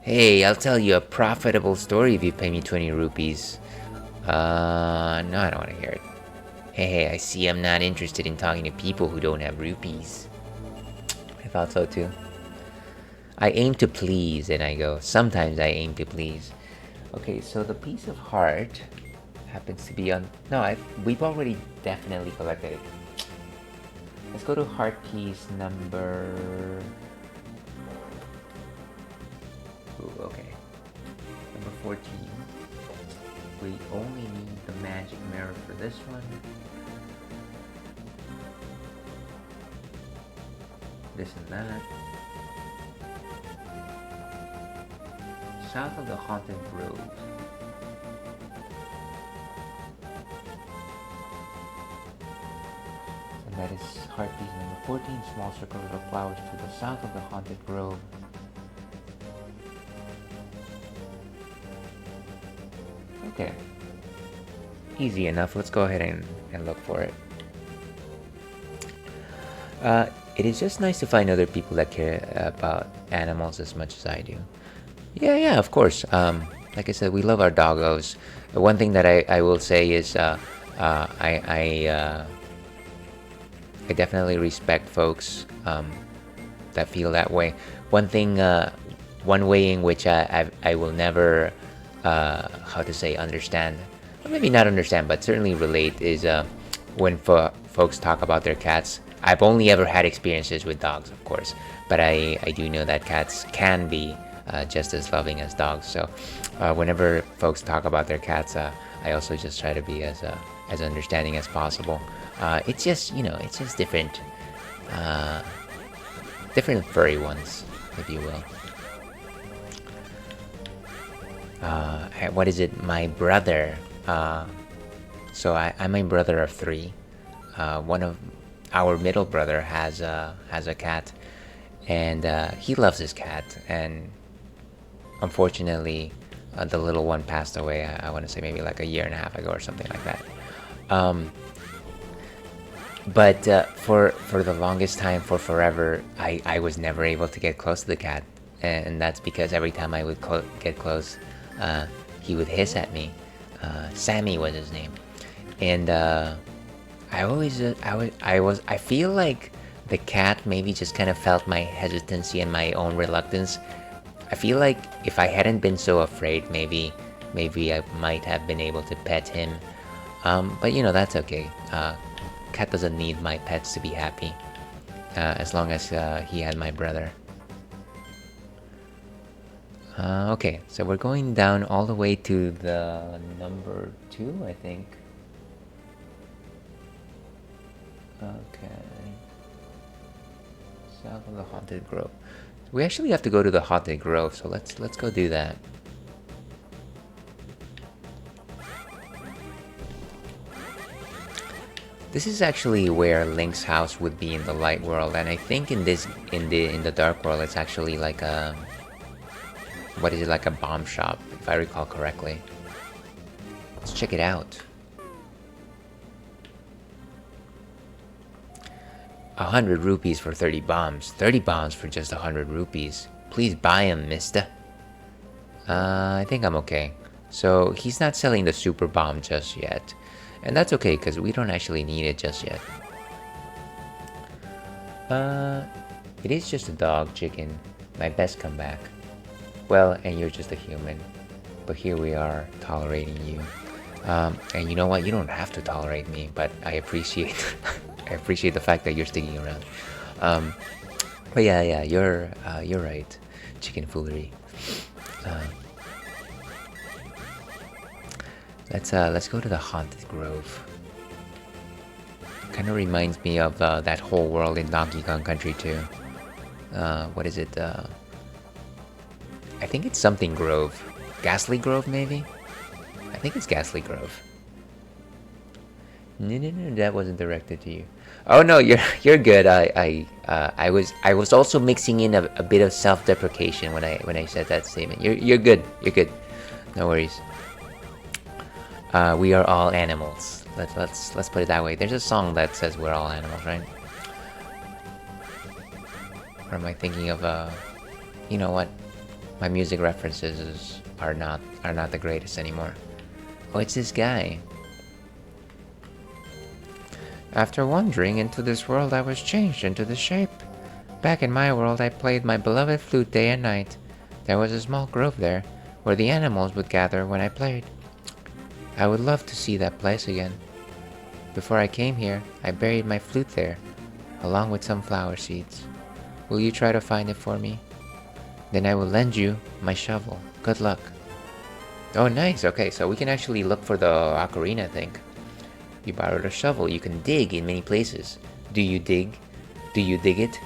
[SPEAKER 1] Hey, I'll tell you a profitable story if you pay me 20 rupees. No, I don't want to hear it. Hey, I see I'm not interested in talking to people who don't have rupees. I thought so too. I aim to please, and I go, sometimes I aim to please. Okay, so the piece of heart happens to be on... No, we've already definitely collected it. Let's go to heart piece number... Ooh, okay. Number 14. We only need the magic mirror for this one. This and that. South of the Haunted Grove. That is heart piece number 14. Small circle of flowers to the south of the haunted grove. Okay. Easy enough. Let's go ahead and look for it. It is just nice to find other people that care about animals as much as I do. Yeah, of course. Like I said, we love our doggos. One thing that I will say is I definitely respect folks that feel that way. One thing, one way in which I will never, how to say, understand, or maybe not understand, but certainly relate is when folks talk about their cats. I've only ever had experiences with dogs, of course, but I do know that cats can be just as loving as dogs. So whenever folks talk about their cats, I also just try to be as understanding as possible. It's just, it's just different, different furry ones, if you will. What is it? My brother. So I'm a brother of 3. One of our middle brother has a cat, and he loves his cat. And unfortunately, the little one passed away. I want to say maybe like a year and a half ago or something like that. But for the longest time, for forever, I was never able to get close to the cat, and that's because every time I would get close, he would hiss at me. Sammy was his name, and I feel like the cat maybe just kind of felt my hesitancy and my own reluctance. I feel like if I hadn't been so afraid, maybe I might have been able to pet him. But that's okay. Cat doesn't need my pets to be happy, as long as he had my brother. Okay, so we're going down all the way to the number 2, I think. Okay. South of the Haunted Grove. We actually have to go to the Haunted Grove, so let's go do that. This is actually where Link's house would be in the light world, and I think in the dark world it's actually like a, what is it, like a bomb shop, if I recall correctly. Let's check it out. 100 rupees for 30 bombs. 30 bombs for just 100 rupees. Please buy them, mister. I think I'm okay. So he's not selling the super bomb just yet. And that's okay, because we don't actually need it just yet. It is just a dog, chicken. My best comeback. Well, and you're just a human. But here we are, tolerating you. And you know what? You don't have to tolerate me, but I appreciate I appreciate the fact that you're sticking around. But yeah, you're right. Chicken foolery. Let's go to the Haunted Grove. Kind of reminds me of that whole world in Donkey Kong Country too. What is it? I think it's something Grove. Ghastly Grove, maybe? I think it's Ghastly Grove. No, that wasn't directed to you. Oh no, you're good. I was also mixing in a bit of self-deprecation when I said that statement. You're good. You're good. No worries. We are all animals. Let's put it that way. There's a song that says we're all animals, right? Or am I thinking of you know what? My music references are not the greatest anymore. Oh, it's this guy. After wandering into this world, I was changed into this shape. Back in my world, I played my beloved flute day and night. There was a small grove there, where the animals would gather when I played. I would love to see that place again. Before I came here, I buried my flute there, along with some flower seeds. Will you try to find it for me? Then I will lend you my shovel. Good luck. Oh, nice. Okay, so we can actually look for the ocarina, I think. You borrowed a shovel. You can dig in many places. Do you dig? Do you dig it?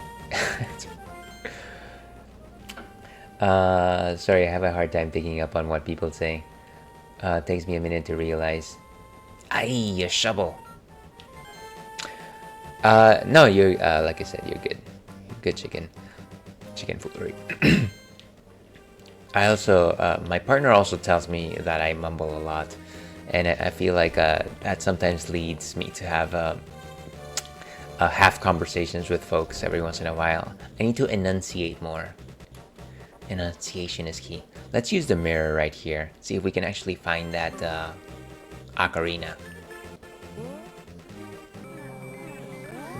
[SPEAKER 1] Sorry, I have a hard time picking up on what people say. It takes me a minute to realize. Aye, a shovel. No, you're like I said, you're good. Good chicken foolery. I also, my partner also tells me that I mumble a lot, and I feel like that sometimes leads me to have half conversations with folks every once in a while. I need to enunciate more. Enunciation is key. Let's use the mirror right here. See if we can actually find that ocarina.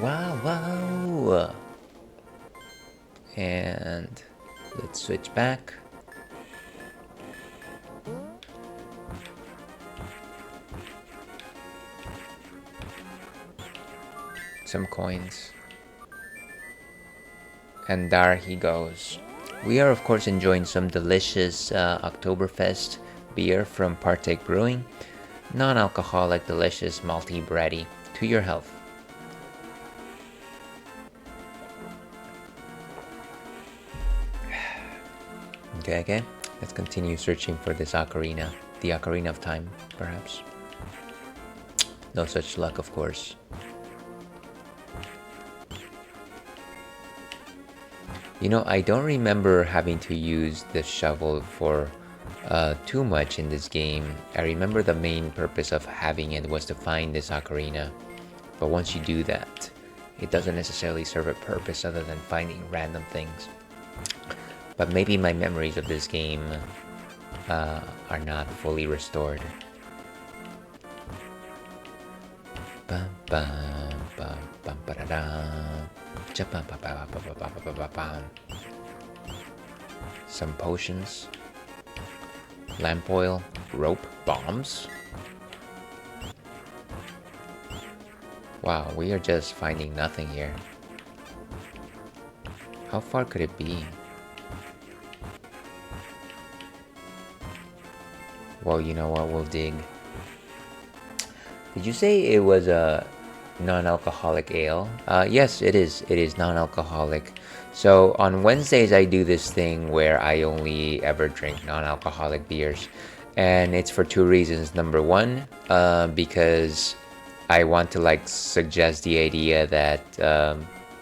[SPEAKER 1] Wow, wow. And let's switch back. Some coins. And there he goes. We are of course enjoying some delicious Oktoberfest beer from Partake Brewing. Non-alcoholic, delicious, malty, bready. To your health. Okay. Let's continue searching for this ocarina. The ocarina of time, perhaps. No such luck, of course. You know, I don't remember having to use the shovel for too much in this game. I remember the main purpose of having it was to find this ocarina. But once you do that, it doesn't necessarily serve a purpose other than finding random things. But maybe my memories of this game are not fully restored. Bum, bum, bum, bum, ba-da-dum. Some potions, lamp oil, rope, bombs. Wow, we are just finding nothing here. How far could it be? Well, you know what, we'll dig. Did you say it was a non-alcoholic ale? Yes, it is. It is non-alcoholic. So on Wednesdays I do this thing where I only ever drink non-alcoholic beers, and it's for two reasons. Number one, because I want to like suggest the idea that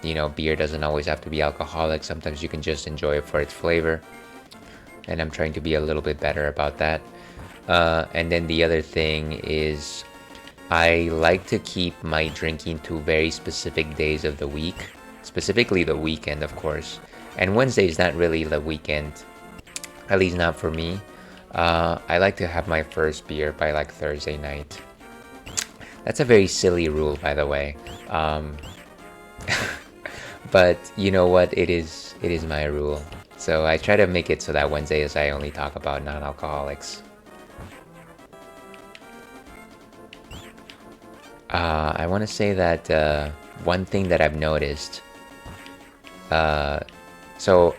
[SPEAKER 1] you know, beer doesn't always have to be alcoholic. Sometimes you can just enjoy it for its flavor, and I'm trying to be a little bit better about that. And then the other thing is I like to keep my drinking to very specific days of the week, specifically the weekend, of course. And Wednesday is not really the weekend, at least not for me. I like to have my first beer by like Thursday night. That's a very silly rule, by the way. But you know what? It is my rule. So I try to make it so that Wednesdays I only talk about non-alcoholics. I want to say that one thing that I've noticed, so,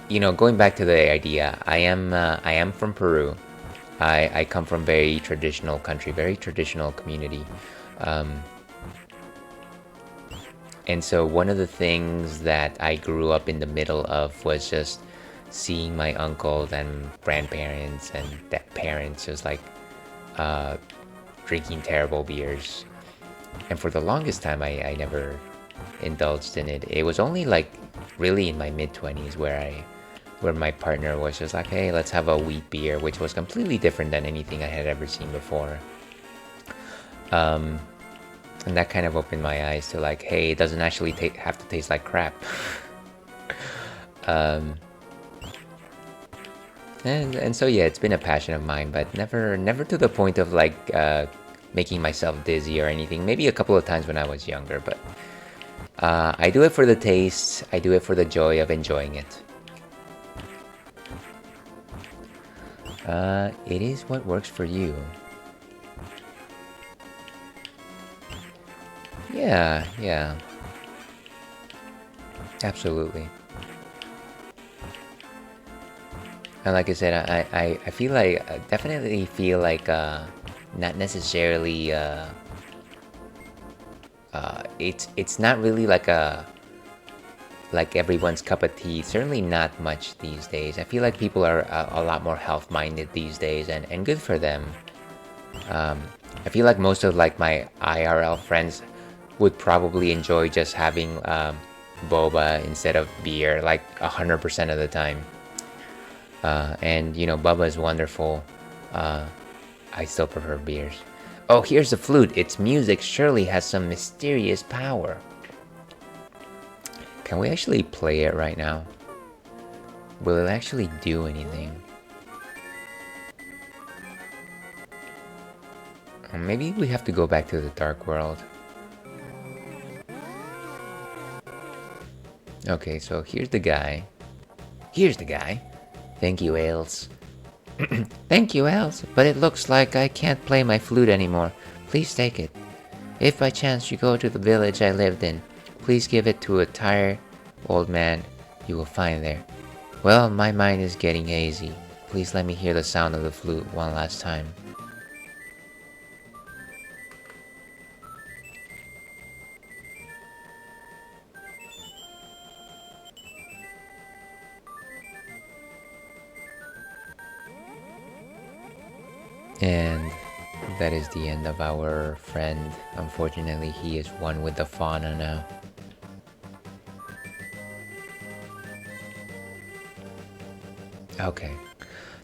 [SPEAKER 1] you know, going back to the idea, I am from Peru. I come from very traditional country, very traditional community, and so one of the things that I grew up in the middle of was just seeing my uncles and grandparents and parents just like drinking terrible beers. And for the longest time, I never indulged in it. It was only like really in my mid-20s where my partner was just like, hey, let's have a wheat beer, which was completely different than anything I had ever seen before. And that kind of opened my eyes to like, hey, it doesn't actually have to taste like crap. And so yeah, it's been a passion of mine, but never to the point of like making myself dizzy or anything. Maybe a couple of times when I was younger, but I do it for the taste. I do it for the joy of enjoying it. It is what works for you. Yeah. Absolutely. And like I said, I feel like, definitely feel like, not necessarily, it's not really like everyone's cup of tea. Certainly not much these days. I feel like people are a lot more health-minded these days, and good for them. I feel like most of like my IRL friends would probably enjoy just having boba instead of beer, like 100% of the time. And you know, boba is wonderful. I still prefer beers. Oh, here's the flute. Its music surely has some mysterious power. Can we actually play it right now? Will it actually do anything? Or maybe we have to go back to the dark world. Okay, so here's the guy. Here's the guy. Thank you, Ales. Thank you, Els, but it looks like I can't play my flute anymore. Please take it. If by chance you go to the village I lived in, please give it to a tired old man you will find there. Well, my mind is getting hazy. Please let me hear the sound of the flute one last time. And that is the end of our friend. Unfortunately, he is one with the fauna now. Okay,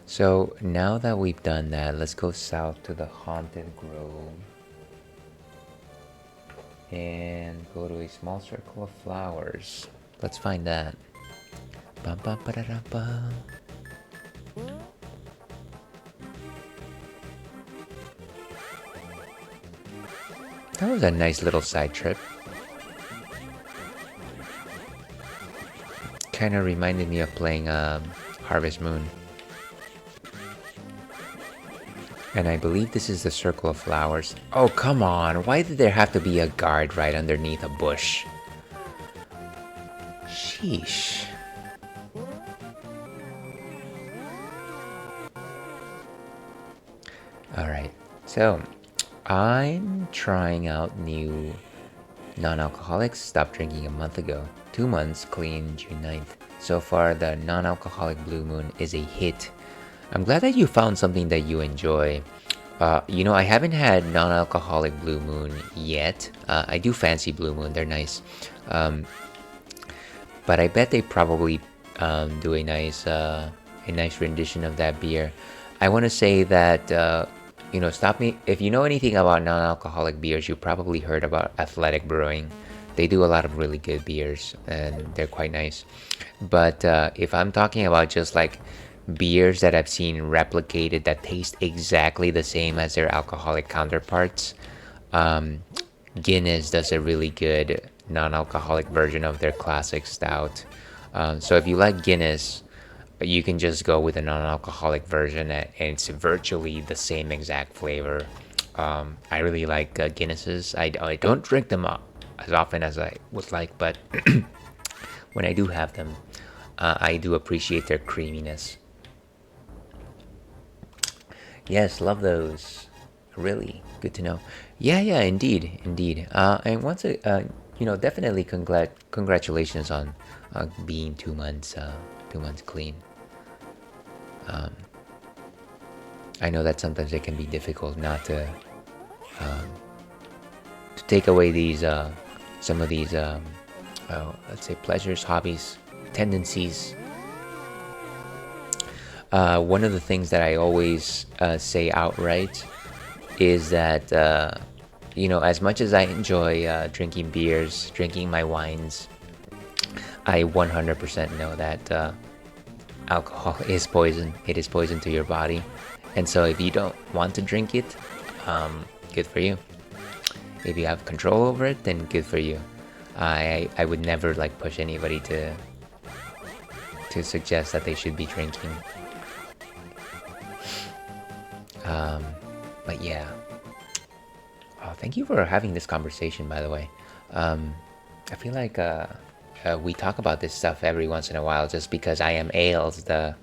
[SPEAKER 1] so now that we've done that, let's go south to the Haunted Grove and go to a small circle of flowers. Let's find that. Bum, bum, ba-da-da-bum. That was a nice little side trip. Kind of reminded me of playing Harvest Moon. And I believe this is the Circle of Flowers. Oh, come on. Why did there have to be a guard right underneath a bush? Sheesh. Alright, so I'm trying out new non-alcoholics. Stopped drinking a month ago. 2 months clean, June 9th. So far, the non-alcoholic Blue Moon is a hit. I'm glad that you found something that you enjoy. You know, I haven't had non-alcoholic Blue Moon yet. I do fancy Blue Moon, they're nice. But I bet they probably do a nice rendition of that beer. I want to say that, you know, stop me. If you know anything about non-alcoholic beers, you probably heard about Athletic Brewing. They do a lot of really good beers, and they're quite nice. But if I'm talking about just like beers that I've seen replicated that taste exactly the same as their alcoholic counterparts, Guinness does a really good non-alcoholic version of their classic stout. So if you like Guinness, you can just go with a non-alcoholic version, and it's virtually the same exact flavor. I really like Guinnesses. I don't drink them as often as I would like, but when I do have them, I do appreciate their creaminess. Yes, love those. Really good to know. Yeah, indeed. And once, you know, definitely congratulations on being 2 months, 2 months clean. I know that sometimes it can be difficult not to take away these some of these let's say pleasures, hobbies, tendencies. One of the things that I always say outright is that you know, as much as I enjoy drinking beers, drinking my wines, I 100% know that alcohol is poison. It is poison to your body, and so if you don't want to drink it, good for you. If you have control over it, then good for you. I would never like push anybody to suggest that they should be drinking. But yeah. Oh, thank you for having this conversation, by the way. I feel like we talk about this stuff every once in a while, just because I am Ales, the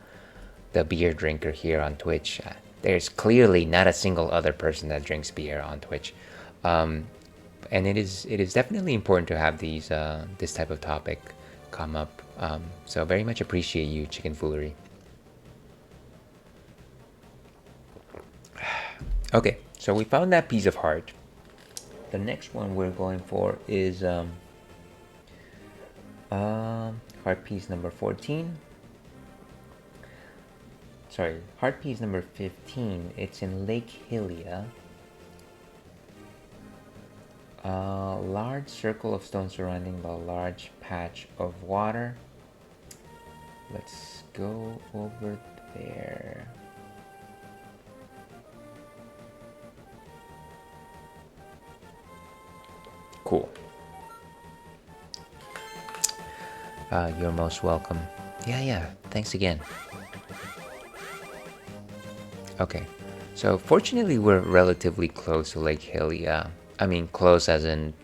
[SPEAKER 1] beer drinker here on Twitch. There's clearly not a single other person that drinks beer on Twitch, and it is definitely important to have these this type of topic come up. So very much appreciate you, Chicken Foolery. Okay, so we found that piece of heart. the next one we're going for is heart piece number 14. Sorry, heart piece number 15. It's in Lake Hylia. A large circle of stone surrounding a large patch of water. Let's go over there. Cool. You're most welcome. Yeah, thanks again. Okay, so fortunately we're relatively close to Lake Hylia. I mean, close as in,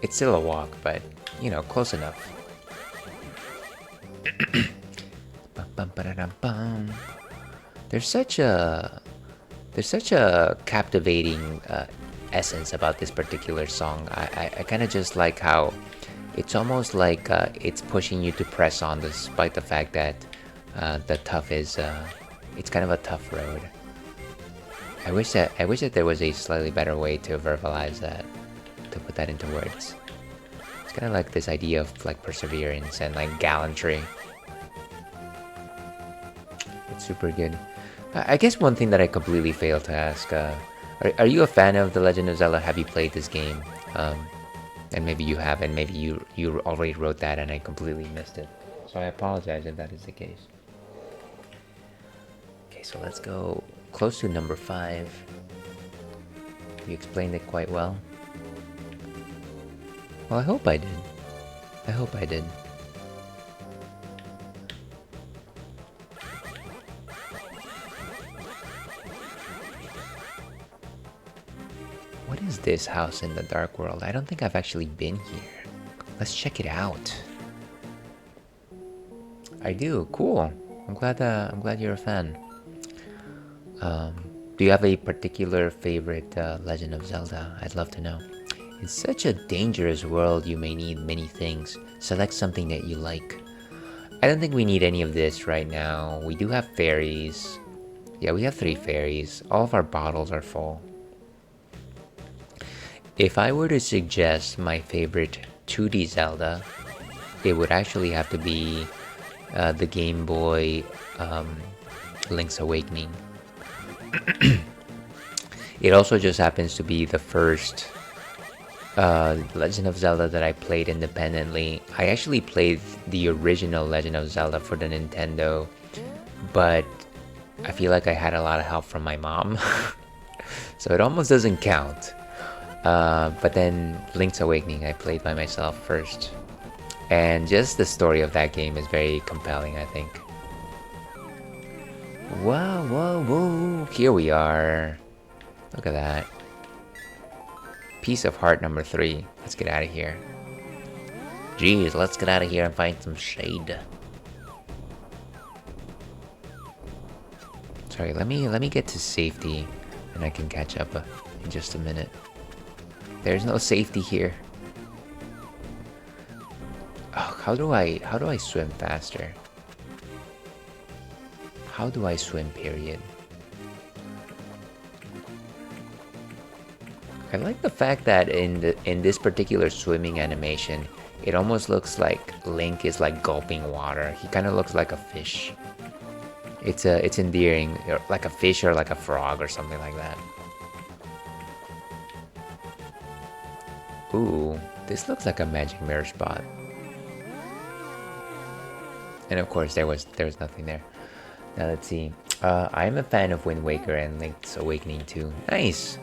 [SPEAKER 1] it's still a walk, but, you know, close enough. There's such a captivating essence about this particular song. I kind of just like how it's almost like it's pushing you to press on, despite the fact that the tough is it's kind of a tough road. I wish that there was a slightly better way to verbalize that, to put that into words. It's kind of like this idea of like perseverance and like gallantry. It's super good. I guess one thing that I completely failed to ask, are you a fan of The Legend of Zelda? Have you played this game? And maybe you have, and maybe you already wrote that and I completely missed it. So I apologize if that is the case. Okay, so let's go close to number 5. You explained it quite well. Well, I hope I did. I hope I did. What is this house in the Dark World? I don't think I've actually been here. Let's check it out. I do. Cool. I'm glad you're a fan. Do you have a particular favorite Legend of Zelda? I'd love to know. In such a dangerous world, you may need many things. Select something that you like. I don't think we need any of this right now. We do have fairies. Yeah, we have 3 fairies. All of our bottles are full. If I were to suggest my favorite 2D Zelda, it would actually have to be the Game Boy Link's Awakening. It also just happens to be the first Legend of Zelda that I played independently. I actually played the original Legend of Zelda for the Nintendo, but I feel like I had a lot of help from my mom, so it almost doesn't count. But then Link's Awakening I played by myself first, and just the story of that game is very compelling, I think. Whoa, here we are. Look at that. Piece of heart number 3. Let's get out of here. Jeez, let's get out of here and find some shade. Sorry, let me get to safety and I can catch up in just a minute. There's no safety here. Oh, how do I swim faster? How do I swim, period? I like the fact that in this particular swimming animation, it almost looks like Link is like gulping water. He kind of looks like a fish. It's endearing, like a fish or like a frog or something like that. Ooh, this looks like a magic mirror spot. And of course, there was nothing there. Now let's see. I'm a fan of Wind Waker and Link's Awakening too. Nice.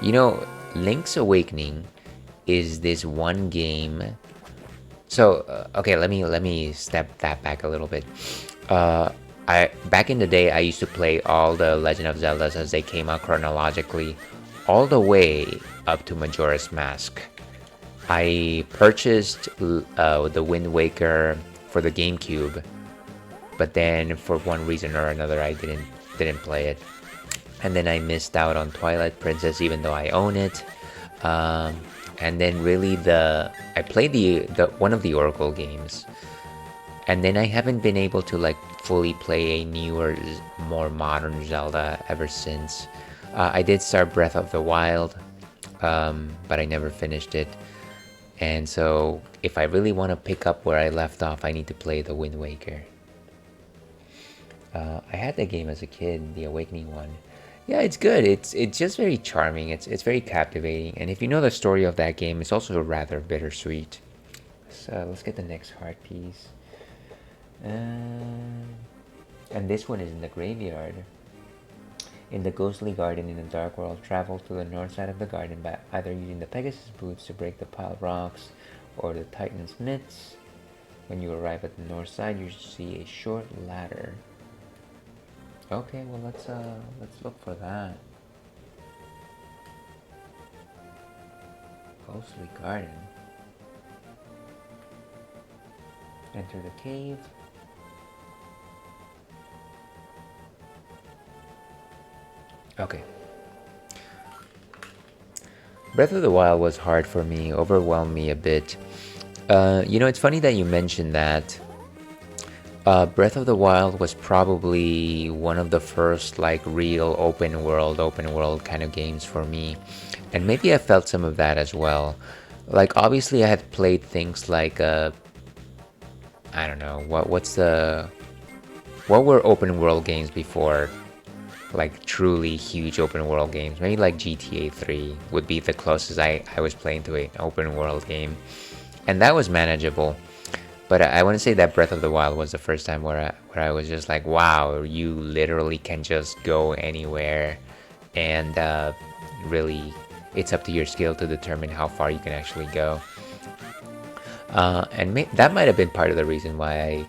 [SPEAKER 1] You know, Link's Awakening is this one game. So okay, let me step that back a little bit. Back in the day, I used to play all the Legend of Zeldas as they came out chronologically, all the way up to Majora's Mask. I purchased the Wind Waker for the GameCube, but then for one reason or another, I didn't play it, and then I missed out on Twilight Princess, even though I own it. And then really I played the one of the Oracle games, and then I haven't been able to like fully play a newer, more modern Zelda ever since. I did start Breath of the Wild, but I never finished it. And so, if I really want to pick up where I left off, I need to play the Wind Waker. I had that game as a kid, the Awakening one. Yeah, it's good. It's just very charming. It's very captivating. And if you know the story of that game, it's also rather bittersweet. So let's get the next heart piece. And this one is in the graveyard. In the ghostly garden in the dark world, travel to the north side of the garden by either using the Pegasus boots to break the piled rocks or the Titan's mitts. When you arrive at the north side, you see a short ladder. Okay, well let's look for that. Ghostly garden. Enter the cave. Okay. Breath of the Wild was hard for me, overwhelmed me a bit. It's funny that you mentioned that. Breath of the Wild was probably one of the first like real open world kind of games for me. And maybe I felt some of that as well. Like obviously I had played things like I don't know, what were open world games before? Like truly huge open world games. Maybe like GTA 3 would be the closest I was playing to an open world game. And that was manageable. But I want to say that Breath of the Wild was the first time where I was just like, wow, you literally can just go anywhere. And really, it's up to your skill to determine how far you can actually go. That might have been part of the reason why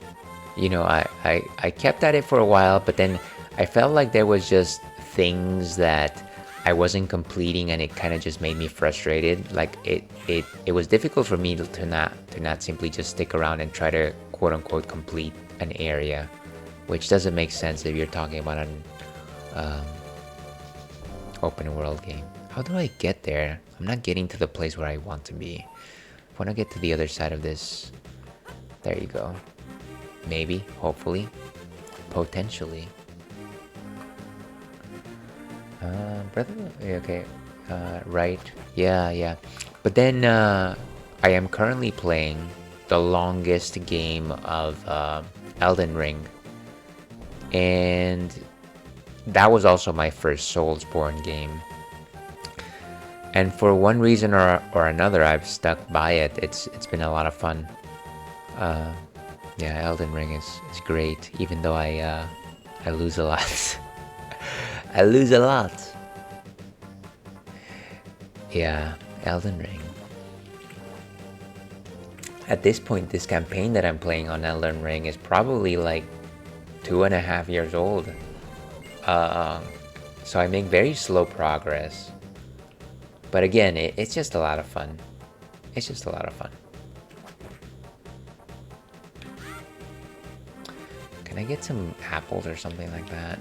[SPEAKER 1] I kept at it for a while, but then I felt like there was just things that I wasn't completing, and it kind of just made me frustrated. Like it was difficult for me to not simply just stick around and try to quote unquote complete an area, which doesn't make sense if you're talking about an open world game. How do I get there? I'm not getting to the place where I want to be. I want to get to the other side of this. There you go. Maybe, hopefully, potentially. Okay, right, yeah. But then I am currently playing the longest game of Elden Ring, and that was also my first Soulsborne game. And for one reason or another, I've stuck by it. It's been a lot of fun. Yeah, Elden Ring is great, even though I lose a lot. I lose a lot. Yeah, Elden Ring. At this point, this campaign that I'm playing on Elden Ring is probably like 2.5 years old. So I make very slow progress. But again, it's just a lot of fun. It's just a lot of fun. Can I get some apples or something like that?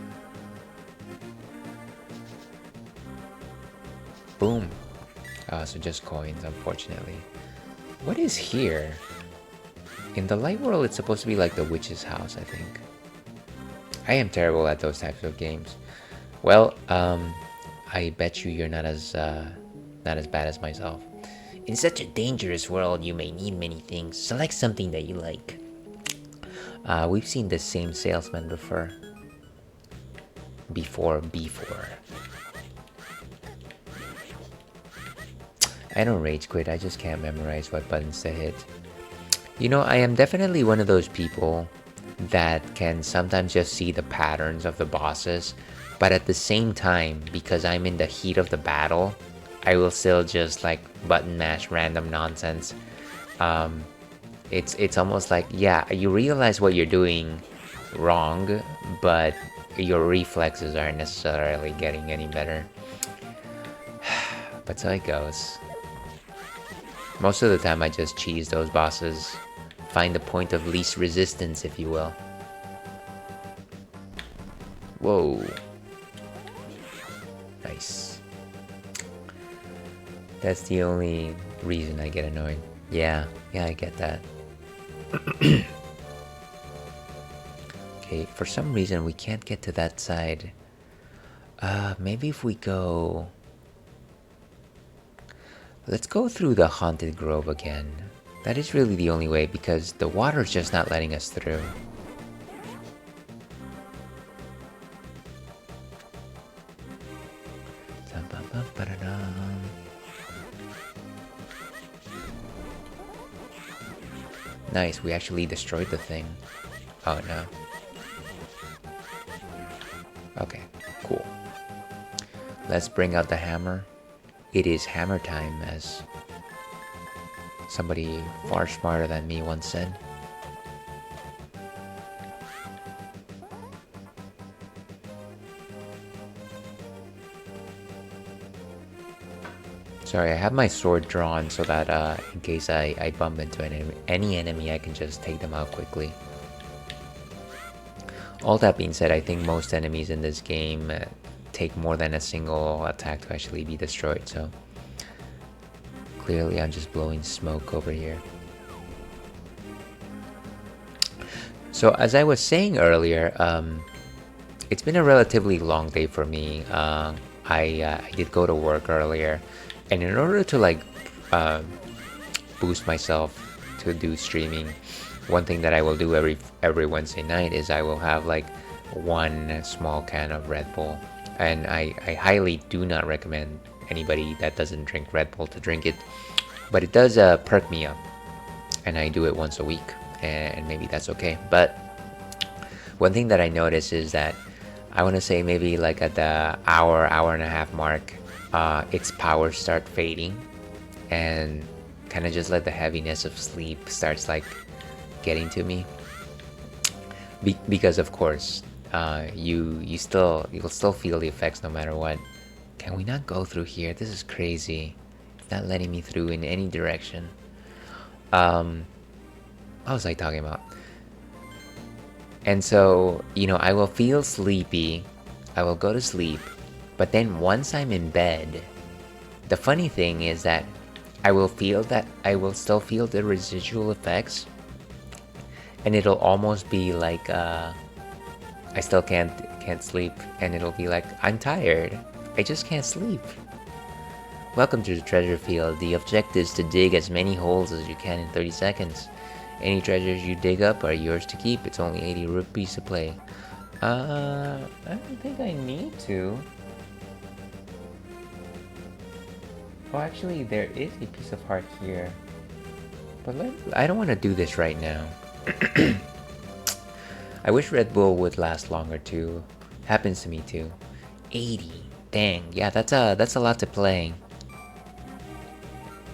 [SPEAKER 1] Boom. So just coins, unfortunately. What is here? In the light world, it's supposed to be like the witch's house, I think. I am terrible at those types of games. Well, I bet you're not as bad as myself. In such a dangerous world, you may need many things. Select something that you like. We've seen the same salesman before. Before. I don't rage quit, I just can't memorize what buttons to hit. You know, I am definitely one of those people that can sometimes just see the patterns of the bosses, but at the same time, because I'm in the heat of the battle, I will still just like button mash random nonsense. It's almost like, yeah, you realize what you're doing wrong, but your reflexes aren't necessarily getting any better. But so it goes. Most of the time I just cheese those bosses. Find the point of least resistance, if you will. Whoa. Nice. That's the only reason I get annoyed. Yeah, I get that. Okay, for some reason we can't get to that side. Maybe if we go... Let's go through the Haunted Grove again. That is really the only way because the water's just not letting us through. Nice, we actually destroyed the thing. Oh no. Okay, cool. Let's bring out the hammer. It is hammer time, as somebody far smarter than me once said. Sorry, I have my sword drawn so that in case I bump into any enemy, I can just take them out quickly. All that being said, I think most enemies in this game take more than a single attack to actually be destroyed, so... Clearly I'm just blowing smoke over here. So as I was saying earlier, it's been a relatively long day for me. I did go to work earlier, and in order to like boost myself to do streaming, one thing that I will do every Wednesday night is I will have like one small can of Red Bull, and I highly do not recommend anybody that doesn't drink Red Bull to drink it, but it does perk me up, and I do it once a week, and maybe that's okay. But one thing that I notice is that I want to say maybe like at the hour and a half mark, its powers start fading, and kind of just like the heaviness of sleep starts like getting to me, because of course you'll still feel the effects no matter what. Can we not go through here? This is crazy. It's not letting me through in any direction. What was I talking about? And so, you know, I will feel sleepy, I will go to sleep, but then once I'm in bed, the funny thing is that I will still feel the residual effects, and it'll almost be like I still can't sleep, and it'll be like I'm tired, I just can't sleep. Welcome to the treasure field. The objective is to dig as many holes as you can in 30 seconds. Any treasures you dig up are yours to keep. It's only 80 rupees to play. I don't think I need to. Oh, actually, there is a piece of heart here. But I don't want to do this right now. I wish Red Bull would last longer too. Happens to me too. 80. Dang. Yeah, that's a lot to play.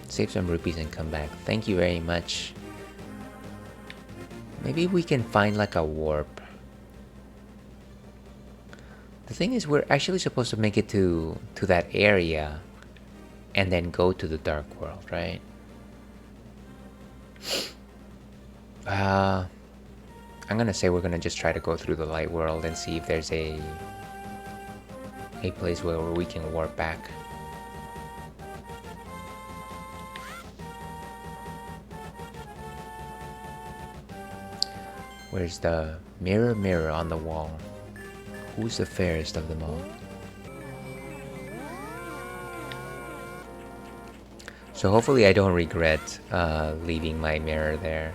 [SPEAKER 1] Save some rupees and come back. Thank you very much. Maybe we can find like a warp. The thing is, we're actually supposed to make it to that area and then go to the dark world, right? I'm gonna say we're gonna just try to go through the light world and see if there's a place where we can warp back. Where's the mirror, mirror on the wall? Who's the fairest of them all? So hopefully I don't regret leaving my mirror there.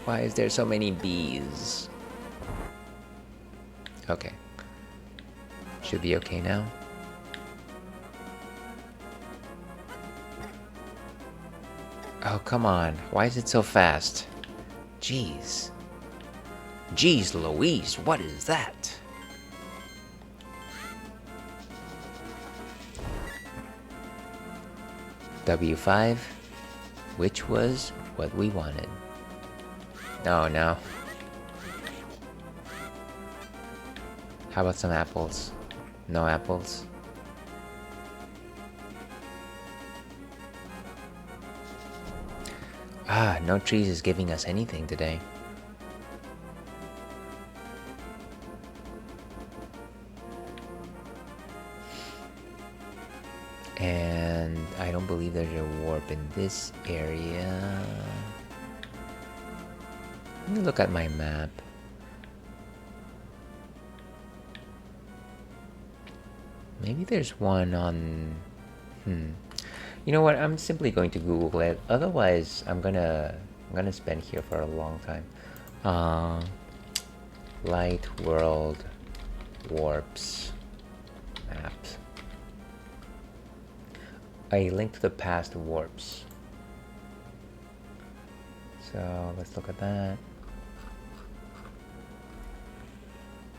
[SPEAKER 1] Why is there so many bees? Okay. Should be okay now. Oh, come on. Why is it so fast? Jeez. Jeez Louise, what is that? W5, which was what we wanted. Oh no. How about some apples? No apples? Ah, no trees is giving us anything today. And I don't believe there's a warp in this area. Let me look at my map. Maybe there's one on... You know what? I'm simply going to Google it. Otherwise, I'm gonna spend here for a long time. Light world warps maps. A link to the past warps. So let's look at that.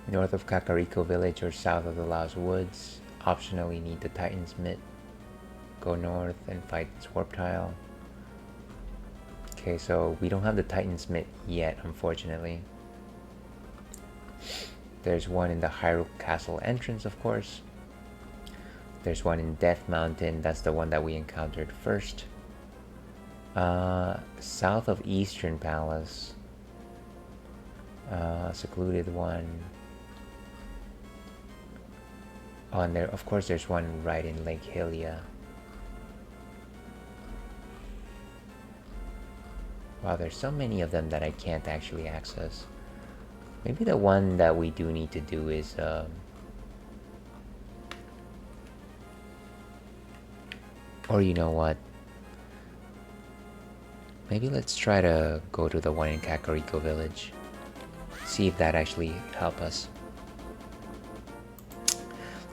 [SPEAKER 1] North of Kakariko Village or south of the TLoZ Woods. Optionally need the Titan's Mitt. Go north and fight this warp tile. Okay, so we don't have the Titan's Mitt yet, unfortunately. There's one in the Hyrule Castle entrance, of course. There's one in Death Mountain. That's the one that we encountered first. South of Eastern Palace. Secluded one. Oh, and there, of course, there's one right in Lake Hylia. Wow, there's so many of them that I can't actually access. Maybe the one that we do need to do is... or you know what? Maybe let's try to go to the one in Kakariko Village. See if that actually helps us.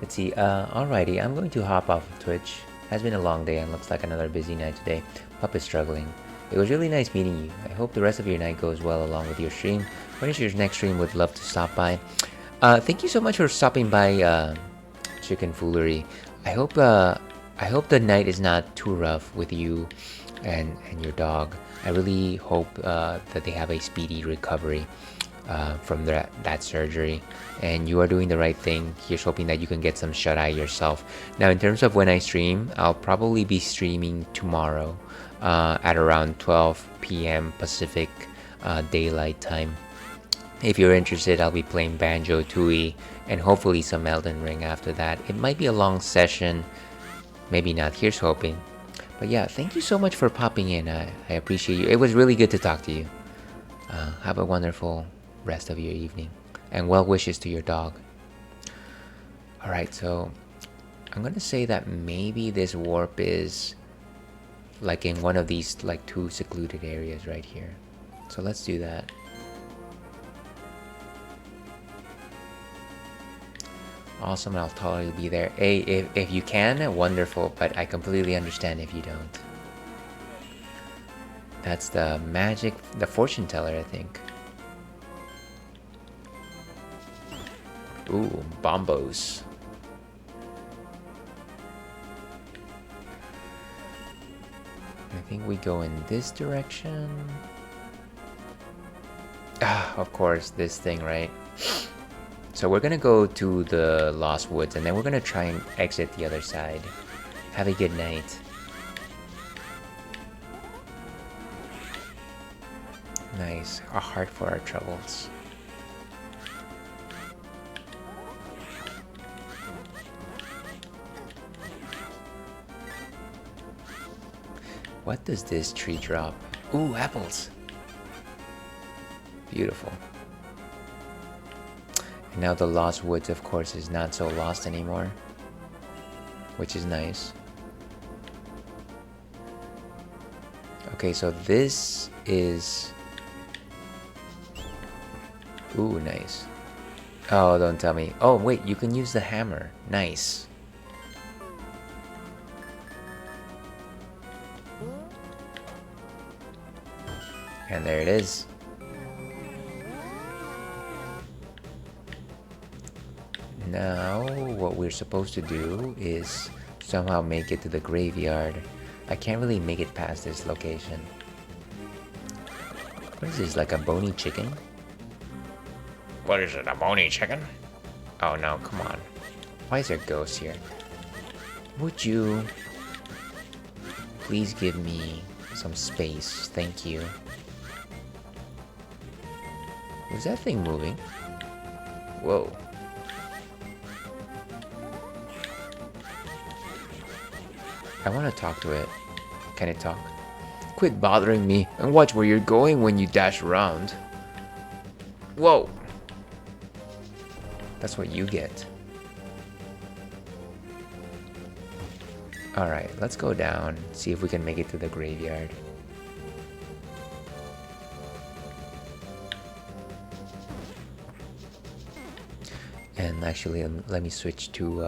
[SPEAKER 1] Let's see, alrighty, I'm going to hop off of Twitch. Has been a long day and looks like another busy night today. Pup is struggling. It was really nice meeting you. I hope the rest of your night goes well along with your stream. When is your next stream? Would love to stop by. Thank you so much for stopping by, Chicken Foolery. I hope the night is not too rough with you and your dog. I really hope that they have a speedy recovery from that surgery, and you are doing the right thing. Here's hoping that you can get some shut-eye yourself. Now, in terms of when I stream, I'll probably be streaming tomorrow at around 12 p.m. Pacific Daylight Time. If you're interested, I'll be playing Banjo-Tooie and hopefully some Elden Ring after that. It might be a long session, maybe not. Here's hoping. But yeah, thank you so much for popping in. I appreciate you. It was really good to talk to you. Have a wonderful rest of your evening, and well wishes to your dog. Alright, so I'm gonna say that maybe this warp is like in one of these like two secluded areas right here. So let's do that. Awesome, I'll totally be there. Hey, if you can, wonderful, but I completely understand if you don't. That's the magic, the fortune teller, I think. Ooh, bombos. I think we go in this direction. Ah, of course, this thing, right? So we're gonna go to the Lost Woods, and then we're gonna try and exit the other side. Have a good night. Nice. A heart for our troubles. What does this tree drop? Ooh, apples. Beautiful. And now the Lost Woods, of course, is not so lost anymore, which is nice. Okay, so this is... Ooh, nice. Oh, don't tell me. Oh, wait, you can use the hammer. Nice. And there it is. Now, what we're supposed to do is somehow make it to the graveyard. I can't really make it past this location. What is this, like a bony chicken? What is it, a bony chicken? Oh no, come on. Why is there ghosts here? Would you please give me some space? Thank you. Was that thing moving? Whoa. I want to talk to it. Can it talk? Quit bothering me and watch where you're going when you dash around. Whoa. That's what you get. Alright, let's go down, see if we can make it to the graveyard. And actually, let me switch to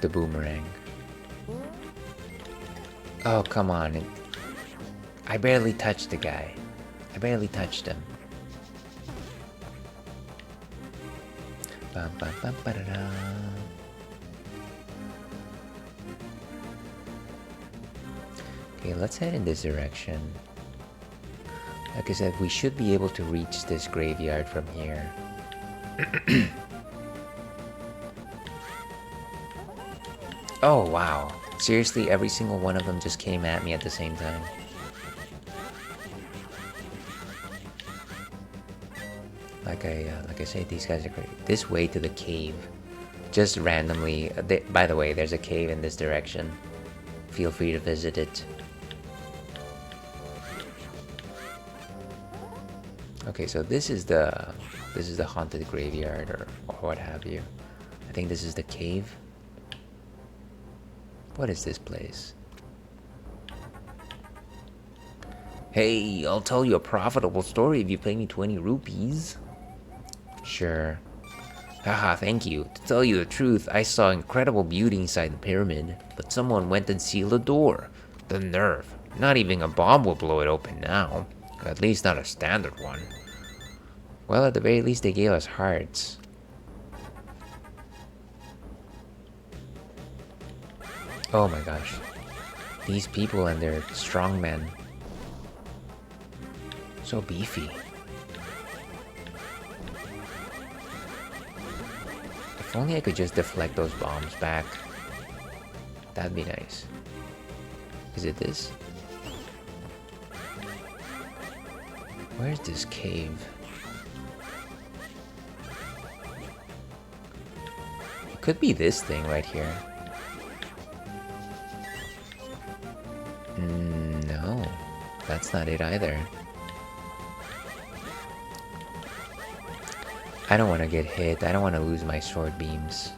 [SPEAKER 1] the boomerang. Oh, come on. I barely touched the guy. I barely touched him. Bum, bum, bum, ba-da-da. Okay, let's head in this direction. Like I said, we should be able to reach this graveyard from here. Oh, wow. Seriously, every single one of them just came at me at the same time. Like I say, these guys are great. This way to the cave. Just randomly. By the way, there's a cave in this direction. Feel free to visit it. Okay, so this is the haunted graveyard or what have you. I think this is the cave. What is this place? Hey, I'll tell you a profitable story if you pay me 20 rupees. Sure. Haha, thank you. To tell you the truth, I saw incredible beauty inside the pyramid, but someone went and sealed the door. The nerve. Not even a bomb will blow it open now. At least not a standard one. Well, at the very least they gave us hearts. Oh my gosh. These people and their strongmen. So beefy. If only I could just deflect those bombs back. That'd be nice. Is it this? Where's this cave? It could be this thing right here. No, that's not it either. I don't want to get hit. I don't want to lose my sword beams.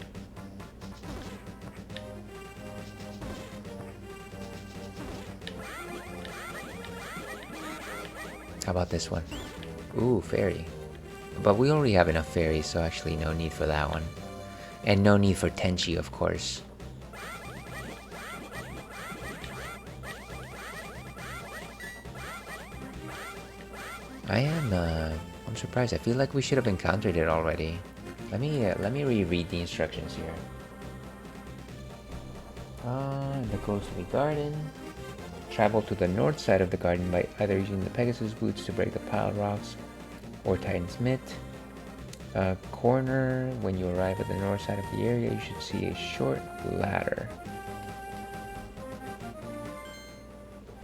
[SPEAKER 1] How about this one? Ooh, fairy. But we already have enough fairies, so actually no need for that one. And no need for Tenchi, of course. I'm surprised. I feel like we should have encountered it already. Let me reread the instructions here. In the ghostly garden. Travel to the north side of the garden by either using the Pegasus boots to break the piled rocks or Titan's mitt. Corner, when you arrive at the north side of the area, you should see a short ladder.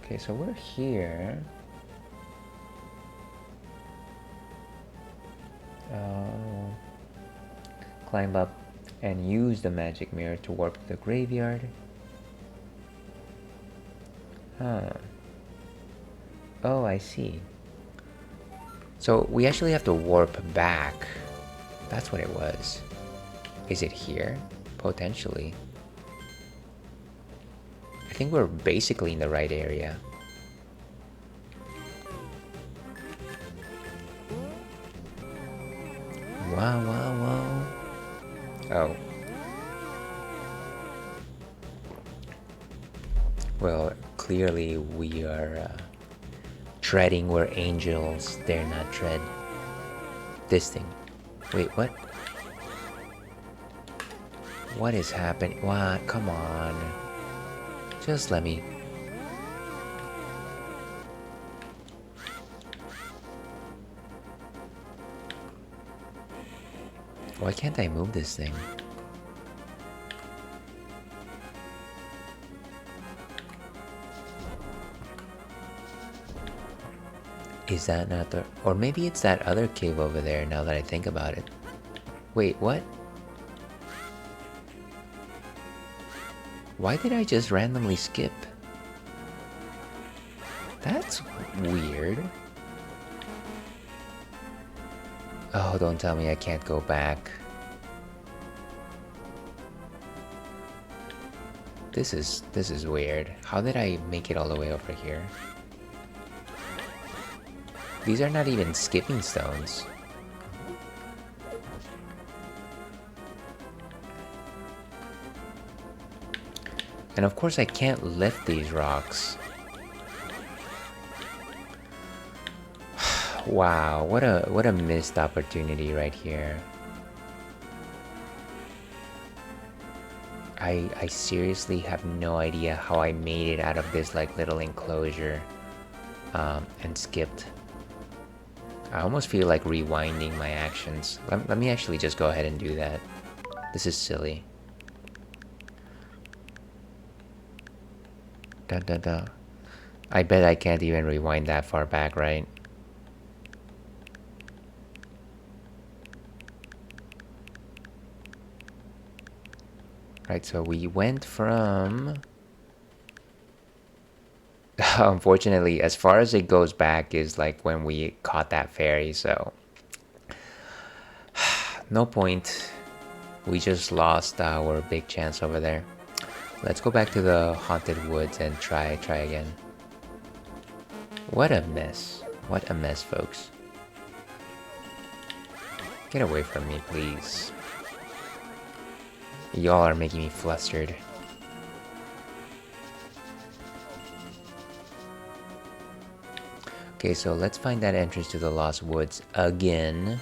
[SPEAKER 1] Okay, so we're here. Climb up and use the magic mirror to warp to the graveyard. Huh. Oh, I see. So we actually have to warp back. That's what it was. Is it here? Potentially. I think we're basically in the right area. Wow, wow, wow. Oh. Well, clearly we are treading where angels dare not tread. This thing. Wait, what? What is happening? What? Come on. Just let me... Why can't I move this thing? Is that not the... Or maybe it's that other cave over there now that I think about it. Wait, what? Why did I just randomly skip? That's weird. Oh, don't tell me I can't go back. This is weird. How did I make it all the way over here? These are not even skipping stones. And of course I can't lift these rocks. Wow, what a missed opportunity right here. I seriously have no idea how I made it out of this like little enclosure and skipped. I almost feel like rewinding my actions. Let me actually just go ahead and do that. This is silly. Da da da. I bet I can't even rewind that far back, right? Right, so we went from... Unfortunately, as far as it goes back is like when we caught that fairy, so... No point. We just lost our big chance over there. Let's go back to the haunted woods and try again. What a mess. What a mess, folks. Get away from me, please. Y'all are making me flustered. Okay, so let's find that entrance to the Lost Woods again.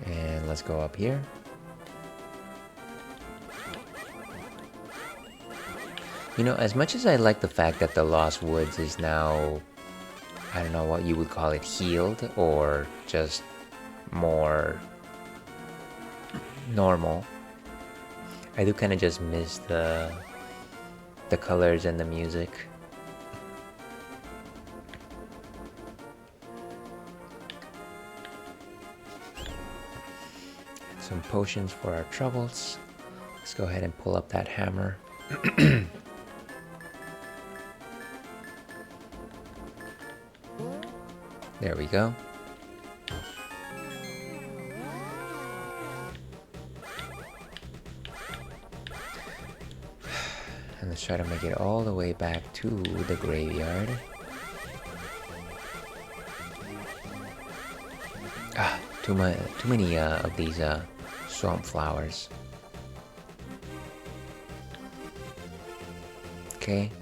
[SPEAKER 1] And let's go up here. You know, as much as I like the fact that the Lost Woods is now, I don't know what you would call it, healed or just more normal, I do kind of just miss the colors and the music. Some potions for our troubles. Let's go ahead and pull up that hammer. There we go. And let's try to make it all the way back to the graveyard. Ah, too many of these swamp flowers. Okay.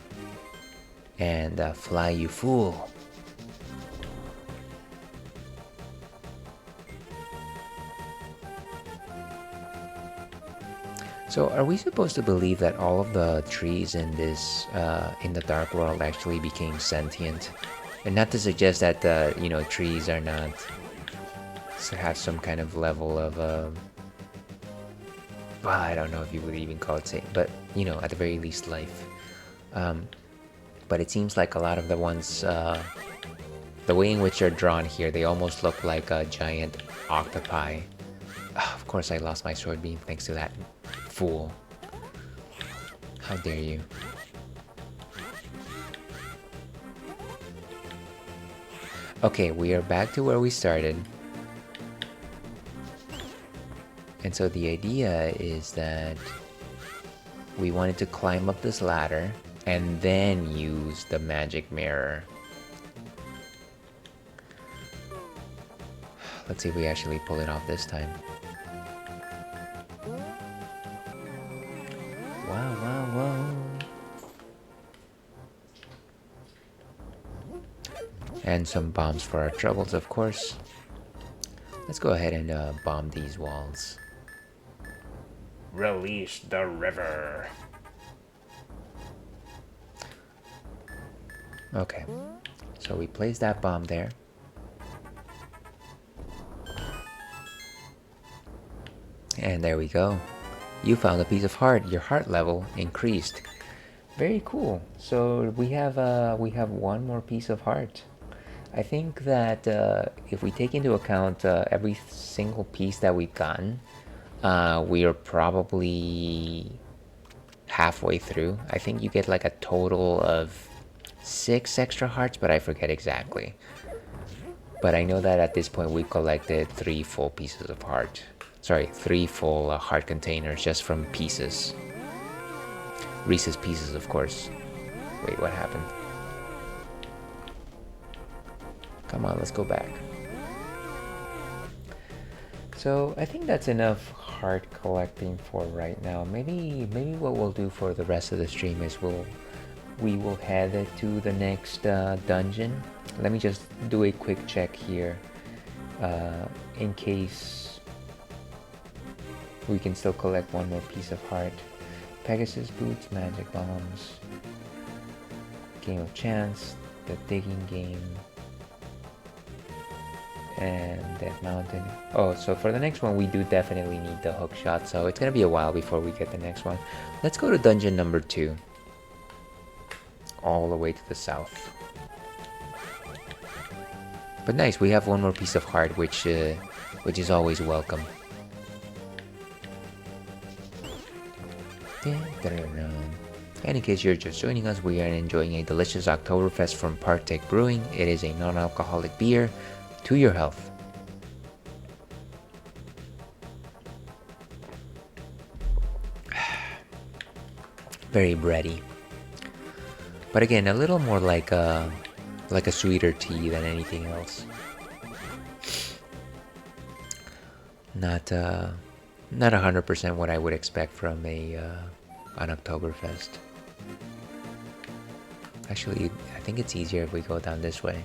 [SPEAKER 1] And fly, you fool. So are we supposed to believe that all of the trees in this, in the Dark World actually became sentient? And not to suggest that, you know, trees are not, have some kind of level of, well, I don't know if you would even call it safe, but, you know, at the very least life. But it seems like a lot of the ones, the way in which they're drawn here, they almost look like a giant octopi. Of course I lost my sword beam thanks to that fool. How dare you. Okay, we are back to where we started. And so the idea is that we wanted to climb up this ladder and then use the magic mirror. Let's see if we actually pull it off this time. Wow, wow, wow. And some bombs for our troubles, of course. Let's go ahead and bomb these walls. Release the river. Okay, so we place that bomb there. And there we go. You found a piece of heart. Your heart level increased. Very cool. So we have one more piece of heart. I think that if we take into account every single piece that we've gotten, we are probably halfway through. I think you get like a total of 6 extra hearts, but I forget exactly. But I know that at this point we collected 3 full pieces of heart. Sorry, 3 full heart containers just from pieces. Reese's Pieces, of course. Wait, what happened? Come on, let's go back. So I think that's enough heart collecting for right now. Maybe what we'll do for the rest of the stream is we will head to the next dungeon. Let me just do a quick check here in case we can still collect one more piece of heart. Pegasus boots, magic bombs, game of chance, the digging game, and Death Mountain. Oh, so for the next one we do definitely need the hook shot, so it's gonna be a while before we get the next one. Let's go to dungeon number 2, all the way to the south. But nice, we have one more piece of heart, which is always welcome. And in case you're just joining us, we are enjoying a delicious Oktoberfest from Partech Brewing. It is a non-alcoholic beer to your health. Very bready. But again, a little more like a sweeter tea than anything else. Not 100% what I would expect from an Oktoberfest. Actually, I think it's easier if we go down this way.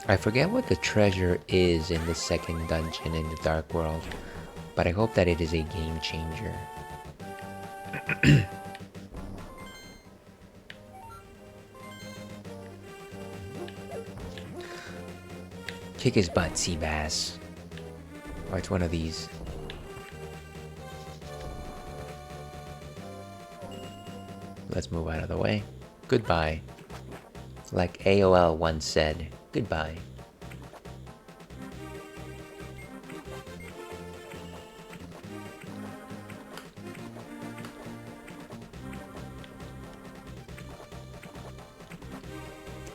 [SPEAKER 1] I forget what the treasure is in the second dungeon in the Dark World, but I hope that it is a game changer. Kick his butt, Seabass. Oh, it's one of these. Let's move out of the way. Goodbye. Like AOL once said, goodbye.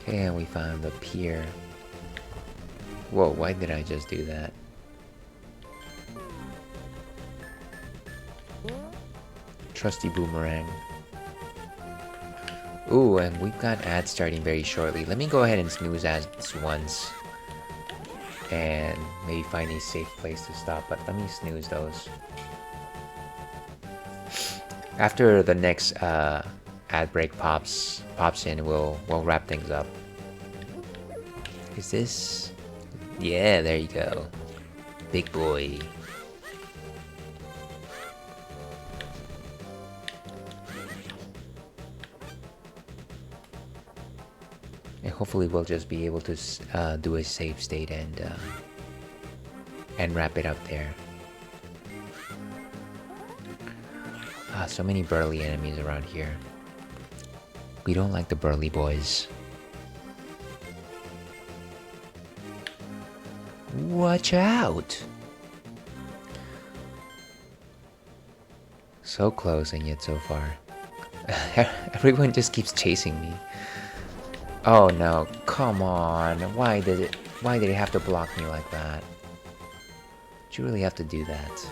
[SPEAKER 1] Okay, and we found the pier. Whoa, why did I just do that? Trusty boomerang. Ooh, and we've got ads starting very shortly. Let me go ahead and snooze ads once. And maybe find a safe place to stop, but let me snooze those. After the next ad break pops in, we'll wrap things up. Is this? Yeah, there you go. Big boy. And hopefully we'll just be able to do a save state and wrap it up there. Ah, so many burly enemies around here. We don't like the burly boys. Watch out! So close and yet so far. Everyone just keeps chasing me. Oh no, come on. Why did it have to block me like that? Did you really have to do that?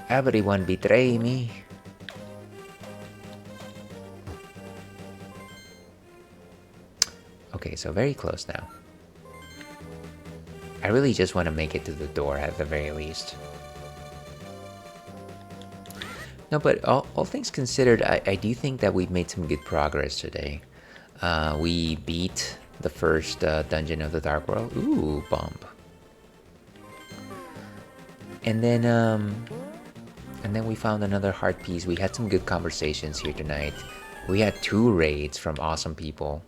[SPEAKER 1] Everyone betray me. Okay, so very close now. I really just want to make it to the door at the very least. No, but all things considered, I do think that we've made some good progress today. We beat the first dungeon of the Dark World. Ooh, bomb. And then we found another heart piece. We had some good conversations here tonight. We had 2 raids from awesome people.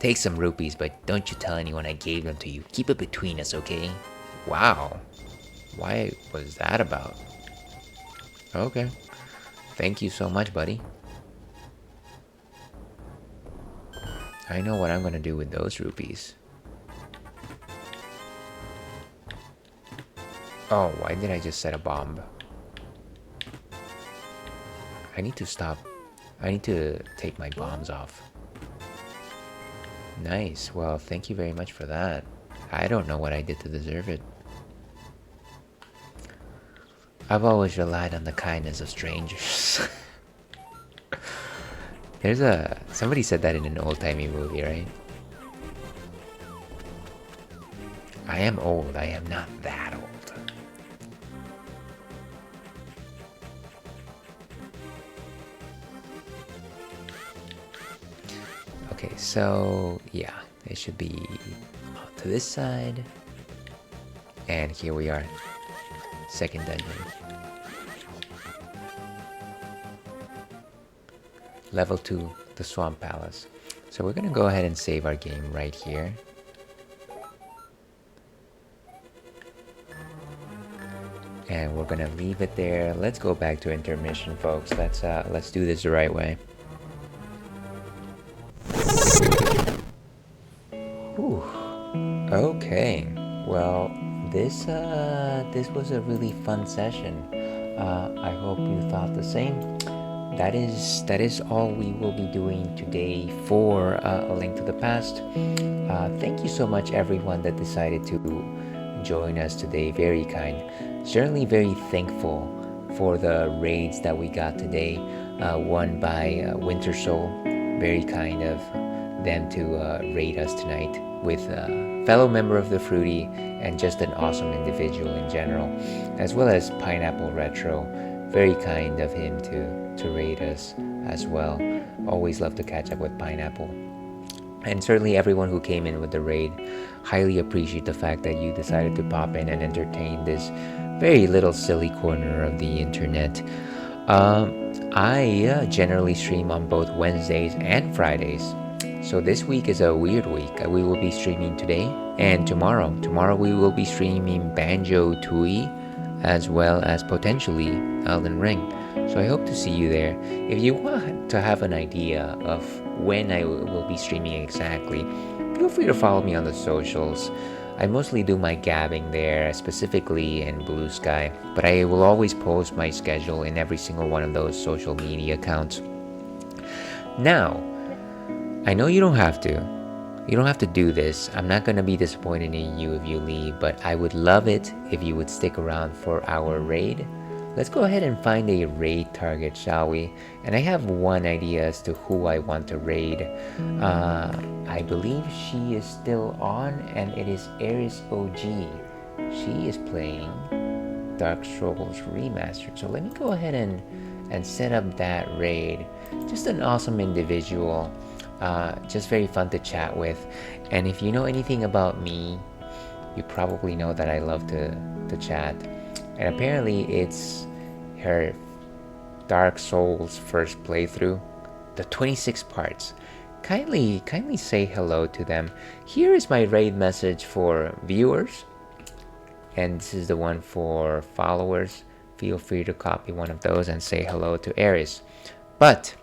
[SPEAKER 1] Take some rupees, but don't you tell anyone I gave them to you. Keep it between us, okay? Wow. Why was that about? Okay. Thank you so much, buddy. I know what I'm gonna do with those rupees. Oh, why did I just set a bomb? I need to stop. I need to take my bombs off. Nice. Well, thank you very much for that. I don't know what I did to deserve it. I've always relied on the kindness of strangers. Somebody said that in an old-timey movie, right? I am old. I am not that old. Okay, so yeah, it should be to this side. And here we are. Second dungeon. Level 2, the Swamp Palace. So we're gonna go ahead and save our game right here. And we're gonna leave it there. Let's go back to intermission, folks. Let's do this the right way. Whew. Okay. Well, this was a really fun session. I hope you thought the same. That is all we will be doing today for A Link to the Past. Thank you so much, everyone that decided to join us today. Very kind. Certainly very thankful for the raids that we got today. One by Winter Soul. Very kind of them to raid us tonight with a fellow member of the Fruity and just an awesome individual in general, as well as Pineapple Retro. Very kind of him to raid us as well. Always love to catch up with Pineapple. And certainly everyone who came in with the raid, highly appreciate the fact that you decided to pop in and entertain this very little silly corner of the internet. I generally stream on both Wednesdays and Fridays. So this week is a weird week. We will be streaming today and tomorrow. Tomorrow we will be streaming Banjo-Tooie as well as potentially Elden Ring. So I hope to see you there. If you want to have an idea of when I will be streaming exactly, feel free to follow me on the socials. I mostly do my gabbing there, specifically in Blue Sky, but I will always post my schedule in every single one of those social media accounts. Now, I know you don't have to. You don't have to do this. I'm not gonna be disappointed in you if you leave, but I would love it if you would stick around for our raid. Let's go ahead and find a raid target, shall we? And I have one idea as to who I want to raid. I believe she is still on, and it is Eris OG. She is playing Dark Souls Remastered. So let me go ahead and set up that raid. Just an awesome individual. Just very fun to chat with. And if you know anything about me, you probably know that I love to chat. And apparently it's her Dark Souls first playthrough, the 26 parts. Kindly say hello to them. Here is my raid message for viewers, and this is the one for followers. Feel free to copy one of those and say hello to Eris. But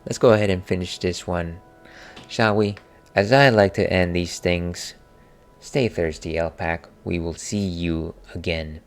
[SPEAKER 1] let's go ahead and finish this one, shall we? As I like to end these things, stay thirsty, L-Pack. We will see you again.